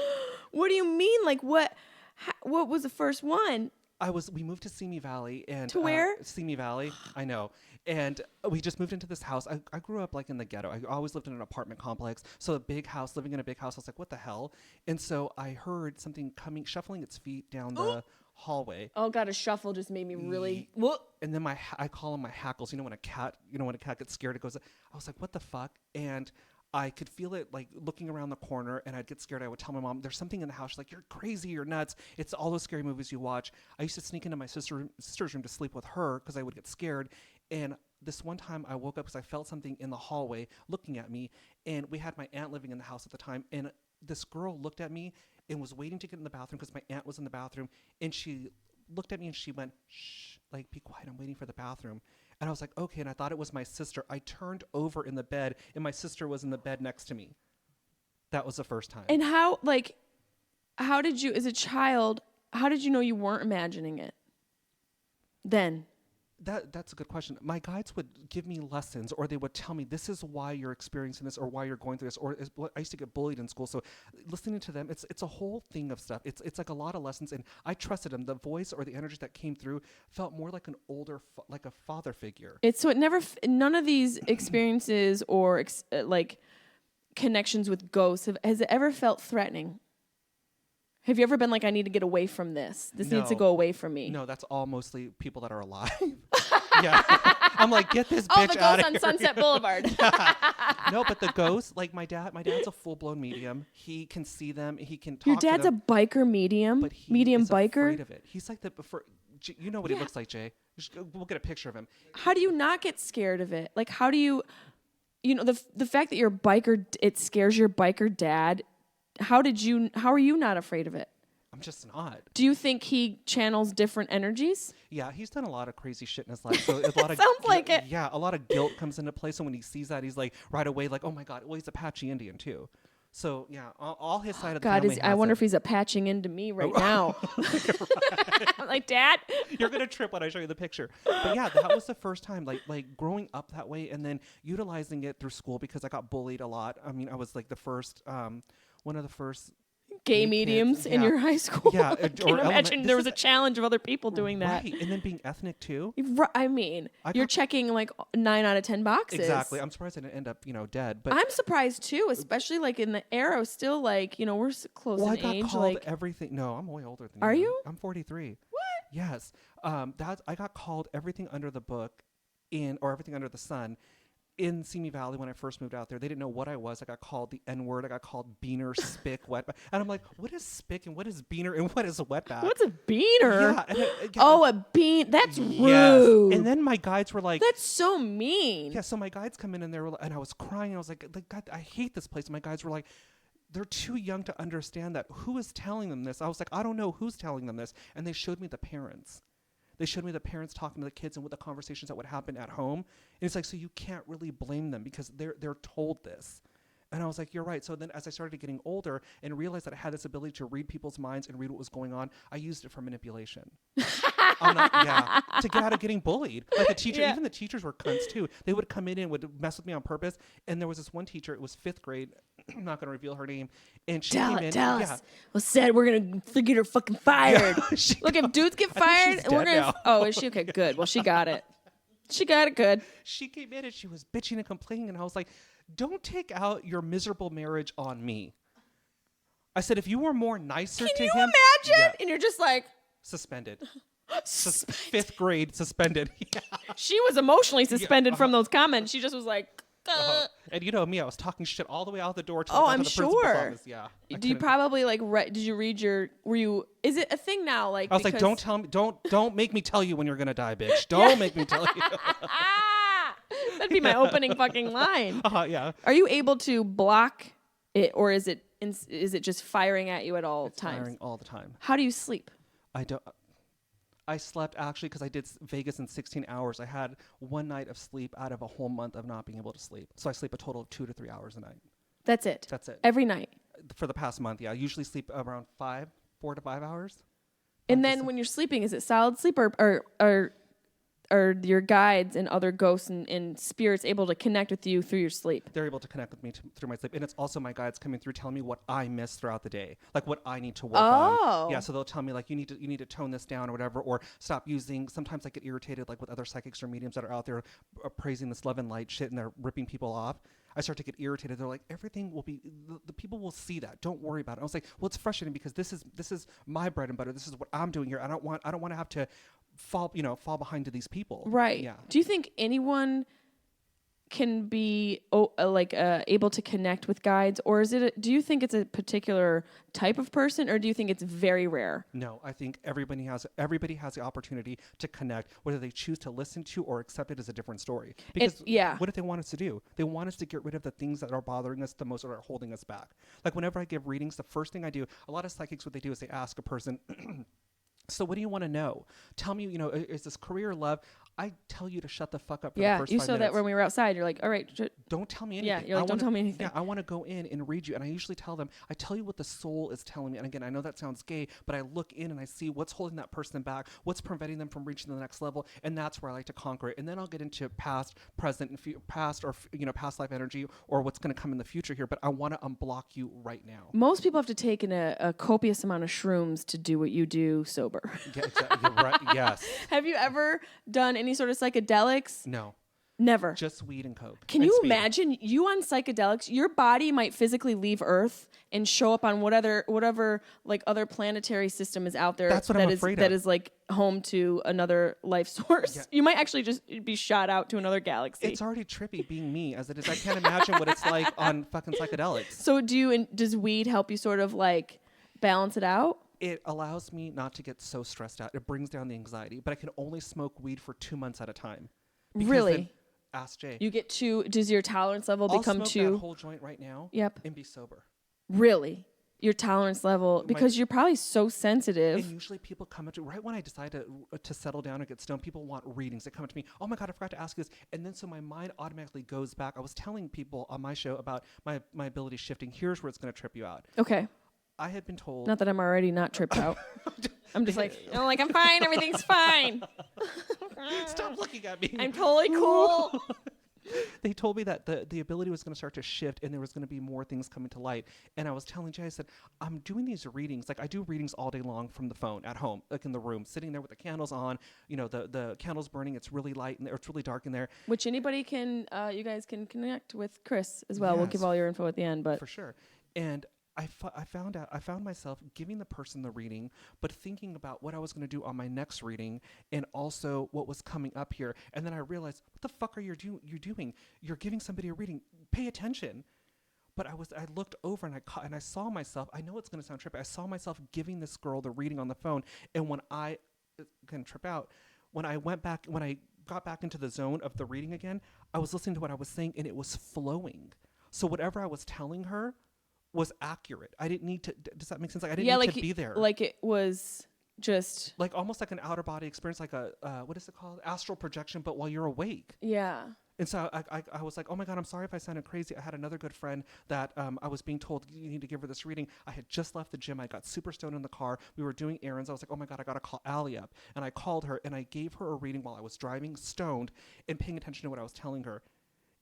What do you mean? Like what was the first one? We moved to Simi Valley and to where? Simi Valley. I know. And we just moved into this house. I grew up like in the ghetto. I always lived in an apartment complex. So a big house, living in a big house. I was like, what the hell? And so I heard something shuffling its feet down the hallway. Oh God, a shuffle just made me really. And then I call them my hackles. When a cat gets scared, it goes. I was like, what the fuck? And I could feel it like looking around the corner, and I'd get scared. I would tell my mom, there's something in the house. She's like, you're crazy, you're nuts. It's all those scary movies you watch. I used to sneak into my sister's room to sleep with her because I would get scared. And this one time I woke up because I felt something in the hallway looking at me. And we had my aunt living in the house at the time. And this girl looked at me and was waiting to get in the bathroom because my aunt was in the bathroom. And she looked at me and she went, shh, like, be quiet. I'm waiting for the bathroom. And I was like, okay. And I thought it was my sister. I turned over in the bed, and my sister was in the bed next to me. That was the first time. And how did you, as a child, how did you know you weren't imagining it then? That's a good question. My guides would give me lessons, or they would tell me, this is why you're experiencing this, or why you're going through this, or I used to get bullied in school. So listening to them, it's a whole thing of stuff. It's like a lot of lessons, and I trusted them. The voice or the energy that came through felt more like an older, like a father figure. None of these experiences or like connections with ghosts has it ever felt threatening? Have you ever been like, I need to get away from this? This needs to go away from me. No, that's all mostly people that are alive. Yeah. I'm like, get this bitch out of here. Oh, the ghost on Sunset Boulevard. No, but the ghost, like my dad's a full-blown medium. He can see them. He can talk Your dad's to them, a biker medium? but he medium is biker? afraid of it. He's like you know what he looks like, Jay. We'll get a picture of him. How do you not get scared of it? Like, how do you the fact that you're a biker, it scares your biker dad. How are you not afraid of it? I'm just not. Do you think he channels different energies? Yeah, he's done a lot of crazy shit in his life. So a lot of sounds like it. Yeah, a lot of guilt comes into play. So when he sees that, he's like right away like, oh my God. Well, he's Apache Indian too. So yeah, all his side of the family. I wonder if he's patching into me right now. I'm like, Dad, you're gonna trip when I show you the picture. But yeah, that was the first time, like growing up that way, and then utilizing it through school because I got bullied a lot. I mean, I was like one of the first gay mediums in your high school. Yeah, I can imagine there was a challenge of other people doing that. Right, and then being ethnic too. I mean, you're checking like 9 out of 10 boxes. Exactly. I'm surprised I didn't end up, dead. But I'm surprised too, especially like in the era, still like we're close in age. I got called everything. No, I'm way older than you. Are you? I'm 43. What? Yes. I got called everything under the book, or everything under the sun. In Simi Valley, when I first moved out there, they didn't know what I was. I got called the N-word. I got called beaner, spick, wetback. And I'm like, what is spick and what is beaner and what is wetback? What's a beaner? Yeah. A bean. That's rude. And then my guides were like, that's so mean. Yeah, so my guides come in and and I was crying. I was like, God, I hate this place. And my guides were like, they're too young to understand that. Who is telling them this? I was like, I don't know who's telling them this. And they showed me the parents. They showed me the parents talking to the kids and what the conversations that would happen at home. And it's like, so you can't really blame them because they're told this. And I was like, you're right. So then as I started getting older and realized that I had this ability to read people's minds and read what was going on, I used it for manipulation. To get out of getting bullied. Like the teacher, even the teachers were cunts too. They would come in and would mess with me on purpose. And there was this one teacher, it was 5th grade. I'm not going to reveal her name. And she came in. Tell us. Well, said we're going to get her fucking fired. Look, if dudes get fired, and we're going to. Oh, is she? Okay, good. Well, she got it. She got it good. She came in and she was bitching and complaining. And I was like, don't take out your miserable marriage on me. I said, if you were more nicer to him. Can you imagine? And you're just like. Suspended. 5th grade suspended. She was emotionally suspended from those comments. She just was like. And you know me, I was talking shit all the way out the door to I'm the principal's sure. office. Yeah. Do you probably like did you read your is it a thing now like I was like, don't tell me, don't make me tell you when you're going to die, bitch. Don't make me tell you. That'd be my opening fucking line. Yeah. Are you able to block it or is it just firing at you at all times? Firing all the time. How do you sleep? I slept actually because I did Vegas in 16 hours. I had one night of sleep out of a whole month of not being able to sleep. So I sleep a total of 2 to 3 hours a night. That's it? That's it. Every night? For the past month, yeah. I usually sleep around 4 to 5 hours. And then when you're sleeping, is it solid sleep or are your guides and other ghosts and spirits able to connect with you through your sleep? They're able to connect with me through my sleep. And it's also my guides coming through telling me what I miss throughout the day, like what I need to work on. Yeah, so they'll tell me like you need to tone this down or whatever, or stop using. Sometimes I get irritated like with other psychics or mediums that are out there praising this love and light shit and they're ripping people off. I start to get irritated. They're like, everything will be, the people will see that. Don't worry about it. I was like, well, it's frustrating because this is my bread and butter. This is what I'm doing here. I don't want to have to fall behind to these people. Right. Yeah. Do you think anyone can be able to connect with guides, or do you think it's a particular type of person, or do you think it's very rare? No, I think everybody has the opportunity to connect. Whether they choose to listen to or accept it is a different story. Because what if they want us to do? They want us to get rid of the things that are bothering us the most or are holding us back. Like whenever I give readings, the first thing I do, a lot of psychics, what they do is they ask a person, so what do you want to know? Tell me, is this career or love? I tell you to shut the fuck up for the first 5 minutes. Yeah, you saw that when we were outside. You're like, all right. Don't tell me anything. Yeah, you're like, don't tell me anything. Yeah, I want to go in and read you. And I usually tell them, I tell you what the soul is telling me. And again, I know that sounds gay, but I look in and I see what's holding that person back, what's preventing them from reaching the next level. And that's where I like to conquer it. And then I'll get into past, present, and past life energy or what's going to come in the future here. But I want to unblock you right now. Most people have to take in a copious amount of shrooms to do what you do sober. Yeah, exactly. You're right. Yes. Have you ever done any sort of psychedelics? No. Never. Just weed and coke. Can you imagine you on psychedelics? Your body might physically leave Earth and show up on whatever like other planetary system is out there. That's what I'm afraid of. That is like home to another life source. Yeah. You might actually just be shot out to another galaxy. It's already trippy being me as it is. I can't imagine what it's like on fucking psychedelics. So does weed help you sort of like balance it out? It allows me not to get so stressed out. It brings down the anxiety, but I can only smoke weed for 2 months at a time. Really? Ask Jay. You get does your tolerance level become I'll smoke that whole joint right now. Yep. And be sober. Really? Your tolerance level, because you're probably so sensitive. And usually people come up to right when I decide to settle down or get stoned, people want readings. They come up to me, oh my God, I forgot to ask you this. And then so my mind automatically goes back. I was telling people on my show about my ability shifting. Here's where it's going to trip you out. Okay. I had been told. Not that I'm already not tripped out. I'm just like, I'm fine. Everything's fine. Stop looking at me. I'm totally cool. They told me that the ability was going to start to shift and there was going to be more things coming to light. And I was telling Jay, I said, I'm doing these readings. Like I do readings all day long from the phone at home, like in the room, sitting there with the candles on, the candles burning. It's really light and it's really dark in there. Which anybody can, you guys can connect with Chris as well. Yes. We'll give all your info at the end, but for sure. And I found myself giving the person the reading, but thinking about what I was going to do on my next reading and also what was coming up here. And then I realized, what the fuck are you doing? You're giving somebody a reading. Pay attention. But I looked over and I saw myself. I know it's going to sound trippy. I saw myself giving this girl the reading on the phone. And when I can trip out, when I got back into the zone of the reading again, I was listening to what I was saying and it was flowing. So whatever I was telling her was accurate. I didn't need to. Does that make sense? Like I didn't need to be there. Like it was just like almost like an outer body experience, like a what is it called, astral projection, but while you're awake. yeah. And so I was like, oh my God, I'm sorry if I sounded crazy. I had another good friend that I was being told, you need to give her this reading. I had just left the gym. I got super stoned in the car. We were doing errands. I was like, oh my God, I got to call Allie up. And I called her and I gave her a reading while I was driving, stoned, and paying attention to what I was telling her.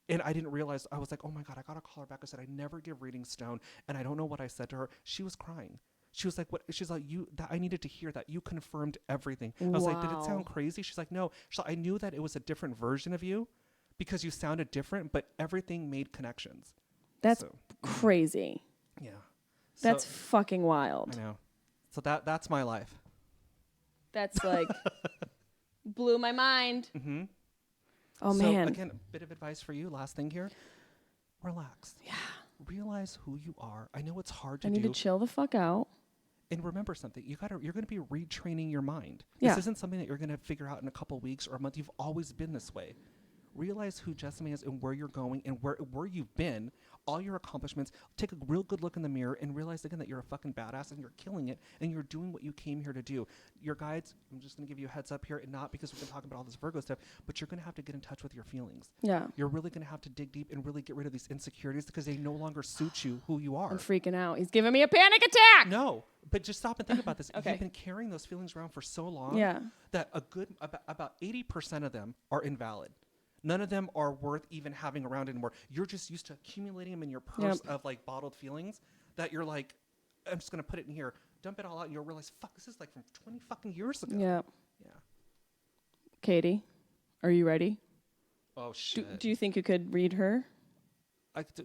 And I didn't realize, I was like, oh my God, I got to call her back. I said, I never give readings stoned. And I don't know what I said to her. She was crying. She was like, what? She's like, I needed to hear that. You confirmed everything. I was like, did it sound crazy? She's like, no. She's like, I knew that it was a different version of you, because you sounded different, but everything made connections. That's crazy. Yeah. That's fucking wild. I know. So that's my life. That's like blew my mind. Mm-hmm. Oh, so, man. Again, a bit of advice for you. Last thing here. Relax. Yeah. Realize who you are. I know it's hard to I do. need to chill the fuck out. And remember something. You're going to be retraining your mind. Yeah. This isn't something that you're going to figure out in a couple weeks or a month. You've always been this way. Realize who Jessimae is and where you're going and where you've been, all your accomplishments. Take a real good look in the mirror and realize again that you're a fucking badass and you're killing it and you're doing what you came here to do. Your guides, I'm just going to give you a heads up here, and not because we've been talking about all this Virgo stuff, but you're going to have to get in touch with your feelings. Yeah. You're really going to have to dig deep and really get rid of these insecurities because they no longer suit you, who you are. I'm freaking out. He's giving me a panic attack. No, but just stop and think about this. Okay. You've been carrying those feelings around for so long that about 80% of them are invalid. None of them are worth even having around anymore. You're just used to accumulating them in your purse of like bottled feelings that you're like, I'm just going to put it in here, dump it all out, and you'll realize, fuck, this is like from 20 fucking years ago. Yeah. Yeah. Katie, are you ready? Oh, shit. Do you think you could read her?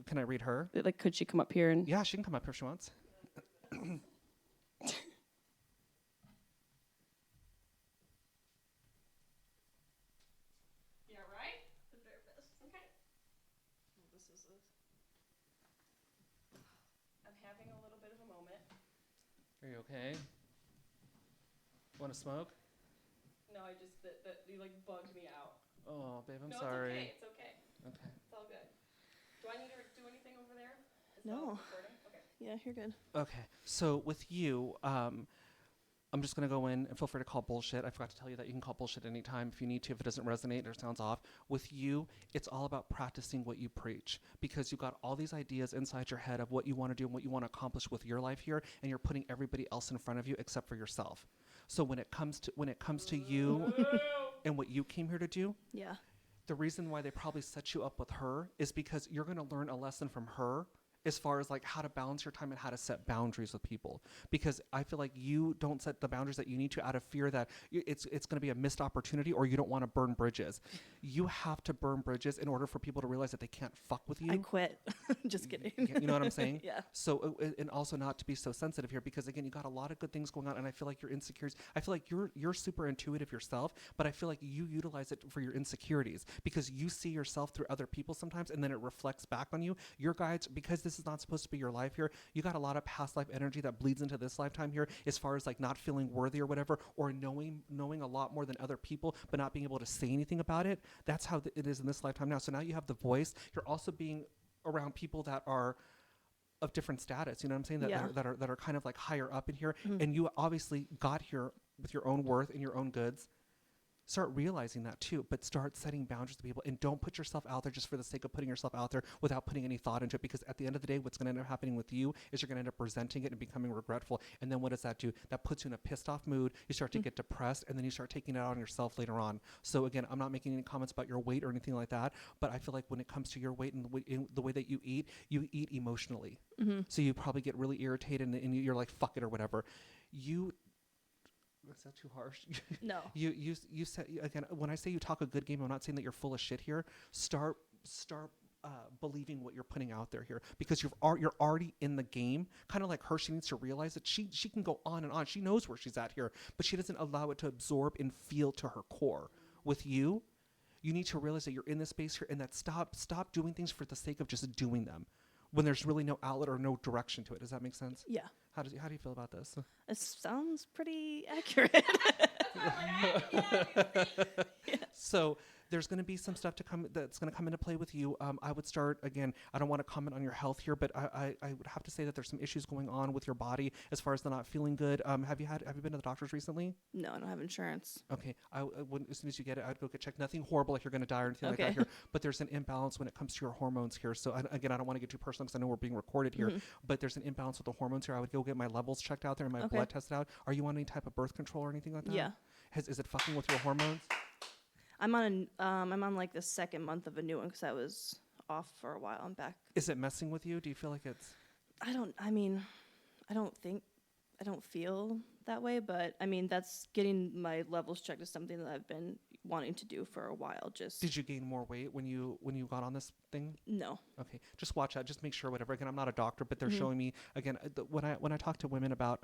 Can I read her? Like, could she come up here and... Yeah, she can come up here if she wants. Having a little bit of a moment. Are you okay? Want to smoke? No, I just you like bugged me out. Oh, babe, I'm no, sorry. It's okay. Okay. It's all good. Do I need to do anything over there? No. Okay. Yeah, you're good. Okay. So with you, I'm just going to go in and feel free to call bullshit. I forgot to tell you that you can call bullshit anytime if you need to, if it doesn't resonate or sounds off. With you, it's all about practicing what you preach, because you got all these ideas inside your head of what you want to do and what you want to accomplish with your life here, and you're putting everybody else in front of you except for yourself. So when it comes to you and what you came here to do, Yeah. the reason why they probably set you up with her is because you're going to learn a lesson from her as far as like how to balance your time and how to set boundaries with people. Because I feel like you don't set the boundaries that you need to out of fear that it's going to be a missed opportunity, or you don't want to burn bridges. You have to burn bridges in order for people to realize that they can't fuck with you. I quit. Just kidding. You know what I'm saying? Yeah. So, and also not to be so sensitive here, because again, you got a lot of good things going on, and I feel like your insecurities, I feel like you're super intuitive yourself, but I feel like you utilize it for your insecurities, because you see yourself through other people sometimes, and then it reflects back on you. Your guides, because this is not supposed to be your life here, you got a lot of past life energy that bleeds into this lifetime here, as far as like not feeling worthy or whatever, or knowing a lot more than other people, but not being able to say anything about it. That's how it is in this lifetime now. So now you have the voice. You're also being around people that are of different status, you know what I'm saying? That are kind of like higher up in here. Mm-hmm. And you obviously got here with your own worth and your own goods. Start realizing that too, but start setting boundaries to people, and don't put yourself out there just for the sake of putting yourself out there without putting any thought into it, because at the end of the day, what's going to end up happening with you is you're going to end up resenting it and becoming regretful. And then what does that do? That puts you in a pissed off mood. You start to get depressed, and then you start taking it out on yourself later on. So again, I'm not making any comments about your weight or anything like that, but I feel like when it comes to your weight and the way that you eat emotionally. Mm-hmm. So you probably get really irritated and you're like, fuck it or whatever. Is that too harsh? No. You said, again, when I say you talk a good game, I'm not saying that you're full of shit here. Start believing what you're putting out there here, because you're already in the game. Kind of like her, she needs to realize that she can go on and on. She knows where she's at here, but she doesn't allow it to absorb and feel to her core. With you need to realize that you're in this space here, and that stop doing things for the sake of just doing them, when there's really no outlet or no direction to it. Does that make sense? Yeah. How do you feel about this? It sounds pretty accurate. So There's going to be some stuff that's going to come into play with you. I would start again. I don't want to comment on your health here, but I would have to say that there's some issues going on with your body as far as the not feeling good. Have you been to the doctors recently? No, I don't have insurance. Okay. As soon as you get it, I'd go get checked. Nothing horrible like you're going to die or anything like Okay. that here. But there's an imbalance when it comes to your hormones here. So again, I don't want to get too personal because I know we're being recorded here. But there's an imbalance with the hormones here. I would go get my levels checked out there and my Okay. blood tested out. Are you on any type of birth control or anything like that? Yeah. Is it fucking with your hormones? I'm on like the second month of a new one because I was off for a while. I'm back. Is it messing with you? Do you feel like it's... I don't feel that way, but I mean, that's getting my levels checked is something that I've been wanting to do for a while. Just Did you gain more weight when you got on this thing? no. Okay, just watch out. Just make sure whatever. Again, I'm not a doctor, but they're showing me again when I talk to women about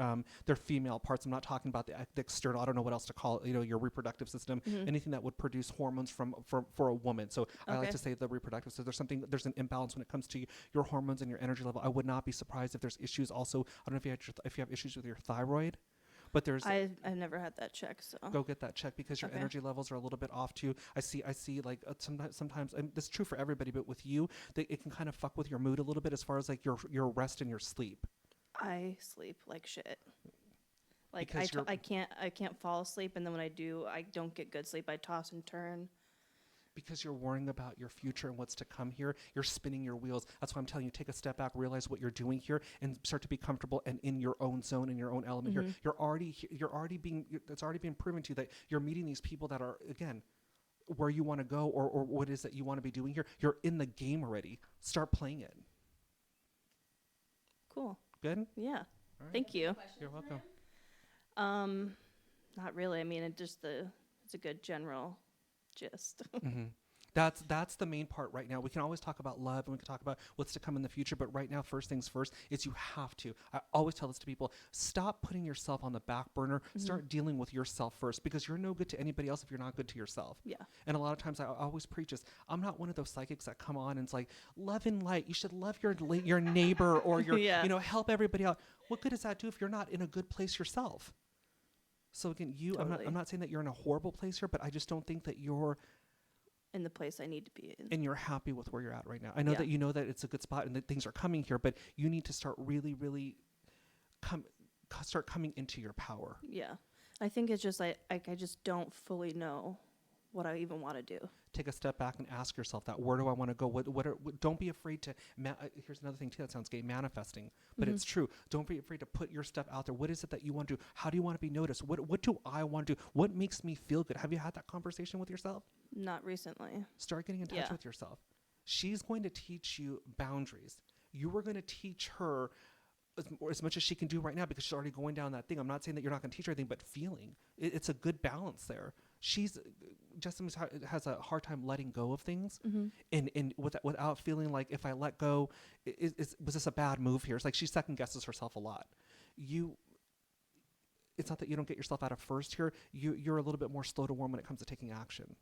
their female parts. I'm not talking about the external. I don't know what else to call it. Your reproductive system, anything that would produce hormones for a woman. So I like Okay. to say the reproductive. So there's an imbalance when it comes to your hormones and your energy level. I would not be surprised if there's issues. Also, I don't know if you have issues with your thyroid. But there's I've never had that checked, so go get that checked because your Okay. energy levels are a little bit off too. I see like sometimes and this is true for everybody, but with you, it can kind of fuck with your mood a little bit as far as like your rest and your sleep. I sleep like shit. Like Because I can't fall asleep, and then when I do, I don't get good sleep. I toss and turn. Because you're worrying about your future and what's to come here, you're spinning your wheels. That's why I'm telling you, take a step back, realize what you're doing here, and start to be comfortable and in your own zone, in your own element here. It's already being proven to you that you're meeting these people that are, again, where you want to go or what it is that you want to be doing here. You're in the game already. Start playing it. Cool. Good? Yeah. All right. Thank you. You're welcome. Not really. I mean, it's a good general gist. That's the main part right now. We can always talk about love and we can talk about what's to come in the future, but right now, first things first is you have to. I always tell this to people, stop putting yourself on the back burner. Start dealing with yourself first because you're no good to anybody else if you're not good to yourself. Yeah. And a lot of times I always preach this. I'm not one of those psychics that come on and it's like, love and light. You should love your neighbor or your, Yeah. help everybody out. What good does that do if you're not in a good place yourself? So again, Totally. I'm not saying that you're in a horrible place here, but I just don't think that you're In the place I need to be in. and you're happy with where you're at right now. I know Yeah. that you know that it's a good spot and that things are coming here, but you need to start really, really start coming into your power. Yeah. I think it's just I just don't fully know what I even want to do. Take a step back and ask yourself that. Where do I want to go? Don't be afraid to, here's another thing too that sounds gay, manifesting, but it's true. Don't be afraid to put your stuff out there. What is it that you want to do? How do you want to be noticed? What do I want to do? What makes me feel good? Have you had that conversation with yourself? Not recently. Start getting in touch Yeah. with yourself. She's going to teach you boundaries. You are going to teach her as much as she can do right now because she's already going down that thing. I'm not saying that you're not going to teach her anything, but feeling. It's a good balance there. Jessimae has a hard time letting go of things, and without feeling like if I let go, was this a bad move here? It's like she second guesses herself a lot. It's not that you don't get yourself out of first here. You're a little bit more slow to warm when it comes to taking action.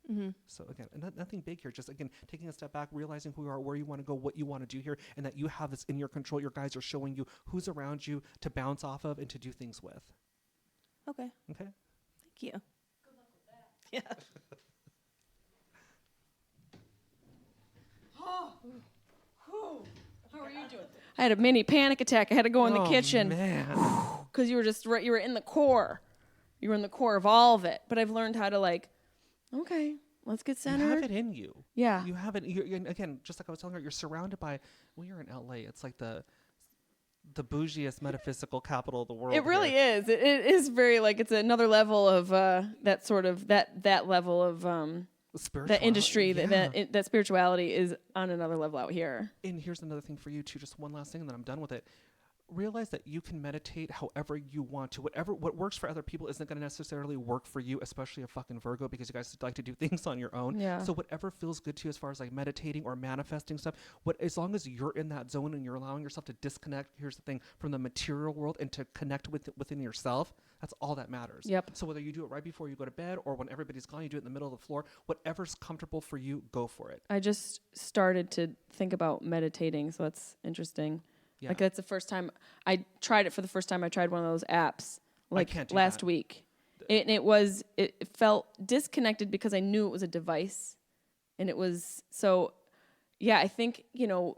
So again, nothing big here. Just again, taking a step back, realizing who you are, where you want to go, what you want to do here, and that you have this in your control. Your guides are showing you who's around you to bounce off of and to do things with. Okay. Okay. Thank you. Good luck with that. Yeah. How are you doing? I had a mini panic attack. I had to go in the kitchen Man. because you were in the core. You were in the core of all of it. But I've learned how to okay, let's get You centered. have it in you. Yeah. You have it. Again, just like I was telling her, you're surrounded by. Well, you're in LA. It's like the bougiest metaphysical capital of the world. It really here. is. It is very it's another level of that sort of that level of Spirituality, that industry yeah. that spirituality is on another level out here. And here's another thing for you too. Just one last thing, and then I'm done with it. Realize that you can meditate however you want to. What works for other people isn't going to necessarily work for you, especially a fucking Virgo, because you guys like to do things on your own. Yeah. So whatever feels good to you as far as meditating or manifesting stuff, as long as you're in that zone and you're allowing yourself to disconnect, here's the thing, from the material world and to connect within yourself, that's all that matters. Yep. So whether you do it right before you go to bed or when everybody's gone, you do it in the middle of the floor, whatever's comfortable for you, go for it. I just started to think about meditating, so that's interesting. Yeah. That's the first time I tried it. For the first time, I tried one of those apps can't do last that. week. It felt disconnected because I knew it was a device. And it was so, yeah, I think,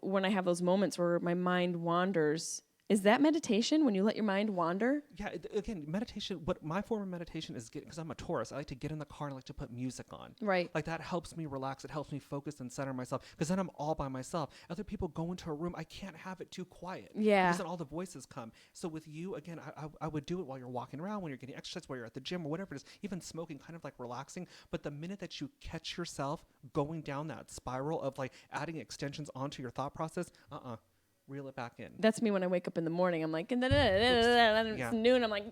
when I have those moments where my mind wanders, is that meditation when you let your mind wander? Yeah, again, meditation, what my form of meditation is, because I'm a Taurus, I like to get in the car and I like to put music on. Right. Like that helps me relax. It helps me focus and center myself, because then I'm all by myself. Other people go into a room, I can't have it too quiet. Yeah. Because then all the voices come. So with you, again, I would do it while you're walking around, when you're getting exercise, while you're at the gym or whatever it is, even smoking, kind of like relaxing. But the minute that you catch yourself going down that spiral of like adding extensions onto your thought process, reel it back in. That's me when I wake up in the morning. I'm like, and then it's noon. I'm like,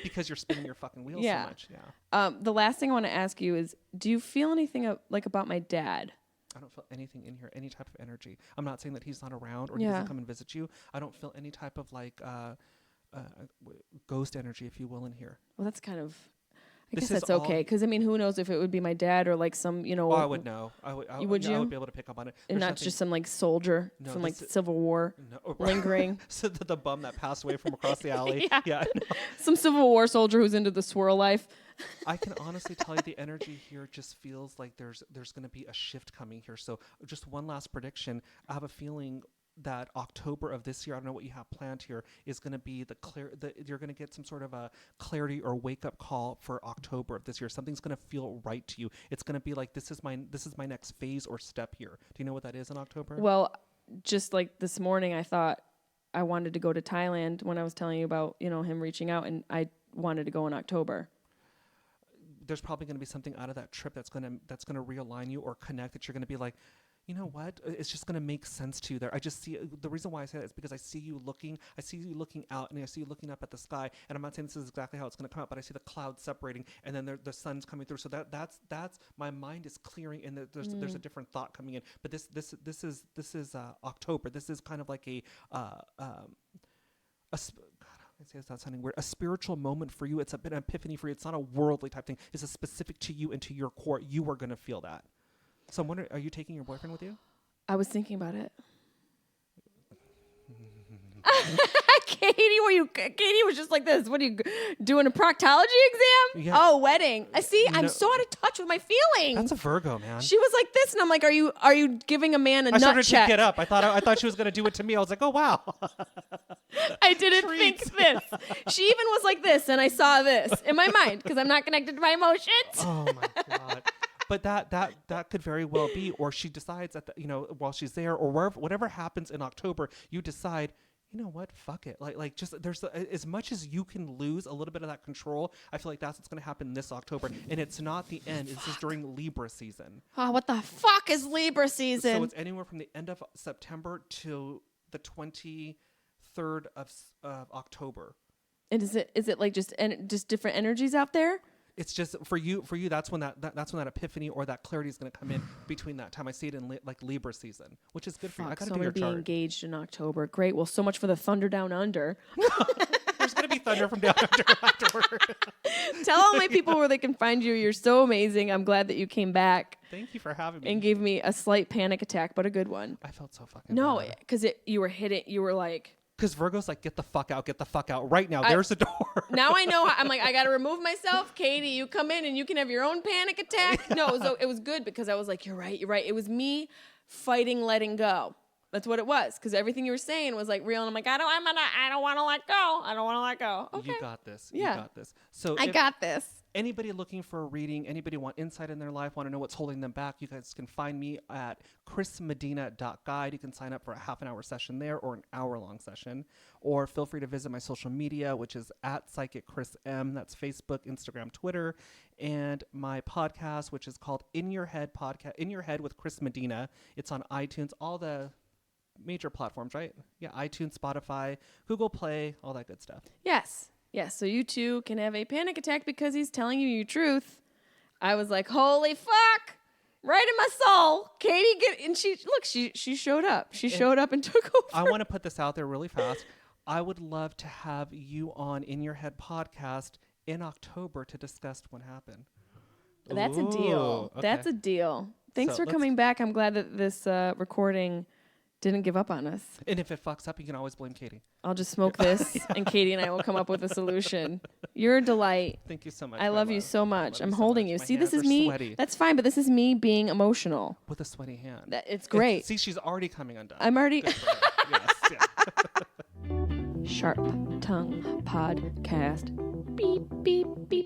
because you're spinning your fucking wheels Yeah. so much. Yeah. The last thing I want to ask you is, do you feel anything like about my dad? I don't feel anything in here, any type of energy. I'm not saying that he's not around or he Yeah. doesn't come and visit you. I don't feel any type of like ghost energy, if you will, in here. Well, that's kind of, I This guess is that's all- okay. Because, I mean, who knows if it would be my dad or like some, Oh, I would know. I would You would I would you? be able to pick up on it. and There's not nothing- just some like soldier No, from like this is- Civil War no, lingering. So the bum that passed away from across the alley. Yeah. I know. Some Civil War soldier who's into the swirl life. I can honestly tell you the energy here just feels like there's going to be a shift coming here. So just one last prediction. I have a feeling that October of this year, I don't know what you have planned here, is going to be you're going to get some sort of a clarity or wake up call for October of this year. Something's going to feel right to you. It's going to be like, this is my next phase or step here. Do you know what that is in October? Well, just like this morning, I thought I wanted to go to Thailand when I was telling you about, him reaching out, and I wanted to go in October. There's probably going to be something out of that trip that's going to realign you or connect, that you're going to be like, you know what? It's just going to make sense to you there. I just see the reason why I say that is because I see you looking out, and I see you looking up at the sky. And I'm not saying this is exactly how it's going to come out, but I see the clouds separating, and then the sun's coming through. So that's my mind is clearing, and there's a different thought coming in. But this is October. This is kind of like I say it's not sounding weird. A spiritual moment for you. It's a bit of epiphany for you. It's not a worldly type thing. It's a specific to you and to your core. You are going to feel that. So I'm wondering, are you taking your boyfriend with you? I was thinking about it. Katie was just like this. What are you doing, a proctology exam? Yeah. Oh, wedding. I see. I'm No. so out of touch with my feelings. That's a Virgo, man. She was like this, and I'm like, are you giving a man a I nut started check? to get up. I thought she was going to do it to me. I was like, oh wow. I didn't think Treats. this. She even was like this, and I saw this in my mind because I'm not connected to my emotions. Oh my God. But that could very well be, or she decides that while she's there, or whatever happens in October, you decide, you know what, fuck it. Like just there's as much as you can lose a little bit of that control. I feel like that's what's going to happen this October, and it's not the end. It's just during Libra season. Oh, what the fuck is Libra So season? it's anywhere from the end of September to the 23rd of October. And is it like just different energies out there? It's just for you. That's when that's when that epiphany or that clarity is going to come in between that time. I see it in like Libra season, which is good for you. I Fuck, got so to I'm do gonna your be chart. engaged in October. Great. Well, so much for the thunder down under. There's going to be thunder from down under afterward. Tell all my people where they can find you. You're so amazing. I'm glad that you came back Thank you for having me. and gave me a slight panic attack, but a good one. I felt so fucking No, bad. because you were like. Because Virgo's like, get the fuck out right now. There's the door. Now I know. I'm like, I got to remove myself. Katie, you come in and you can have your own panic attack. No, it was good because I was like, you're right. It was me fighting letting go. That's what it was. Because everything you were saying was like real. And I'm like, I don't want to let go. I don't want to let go. Okay. You got this. Yeah. You got this. So I if got this. anybody looking for a reading, anybody want insight in their life, want to know what's holding them back, you guys can find me at chrismedina.guide. You can sign up for a half an hour session there or an hour-long session. Or feel free to visit my social media, which is at Psychic Chris M. That's Facebook, Instagram, Twitter. And my podcast, which is called In Your Head with Chris Medina. It's on iTunes, all the major platforms, right? Yeah, iTunes, Spotify, Google Play, all that good stuff. Yes. Yes. So you too can have a panic attack because he's telling you your truth. I was like, holy fuck. Right in my soul. Katie she showed up. She showed up and took over. I want to put this out there really fast. I would love to have you on In Your Head podcast in October to discuss what happened. That's a deal. okay. That's a deal. Thanks So for let's- coming back. I'm glad that this recording didn't give up on us. And if it fucks up, you can always blame Katie. I'll just smoke this, and Katie and I will come up with a solution. You're a delight. Thank you so much. I my love you so much. love I'm so holding much. you. My See, this hands is are me. sweaty. That's fine, but this is me being emotional. With a sweaty hand. It's great. See, she's already coming undone. I'm already Good for her. Yes, yeah. Sharp Tongue Podcast. Beep, beep, beep.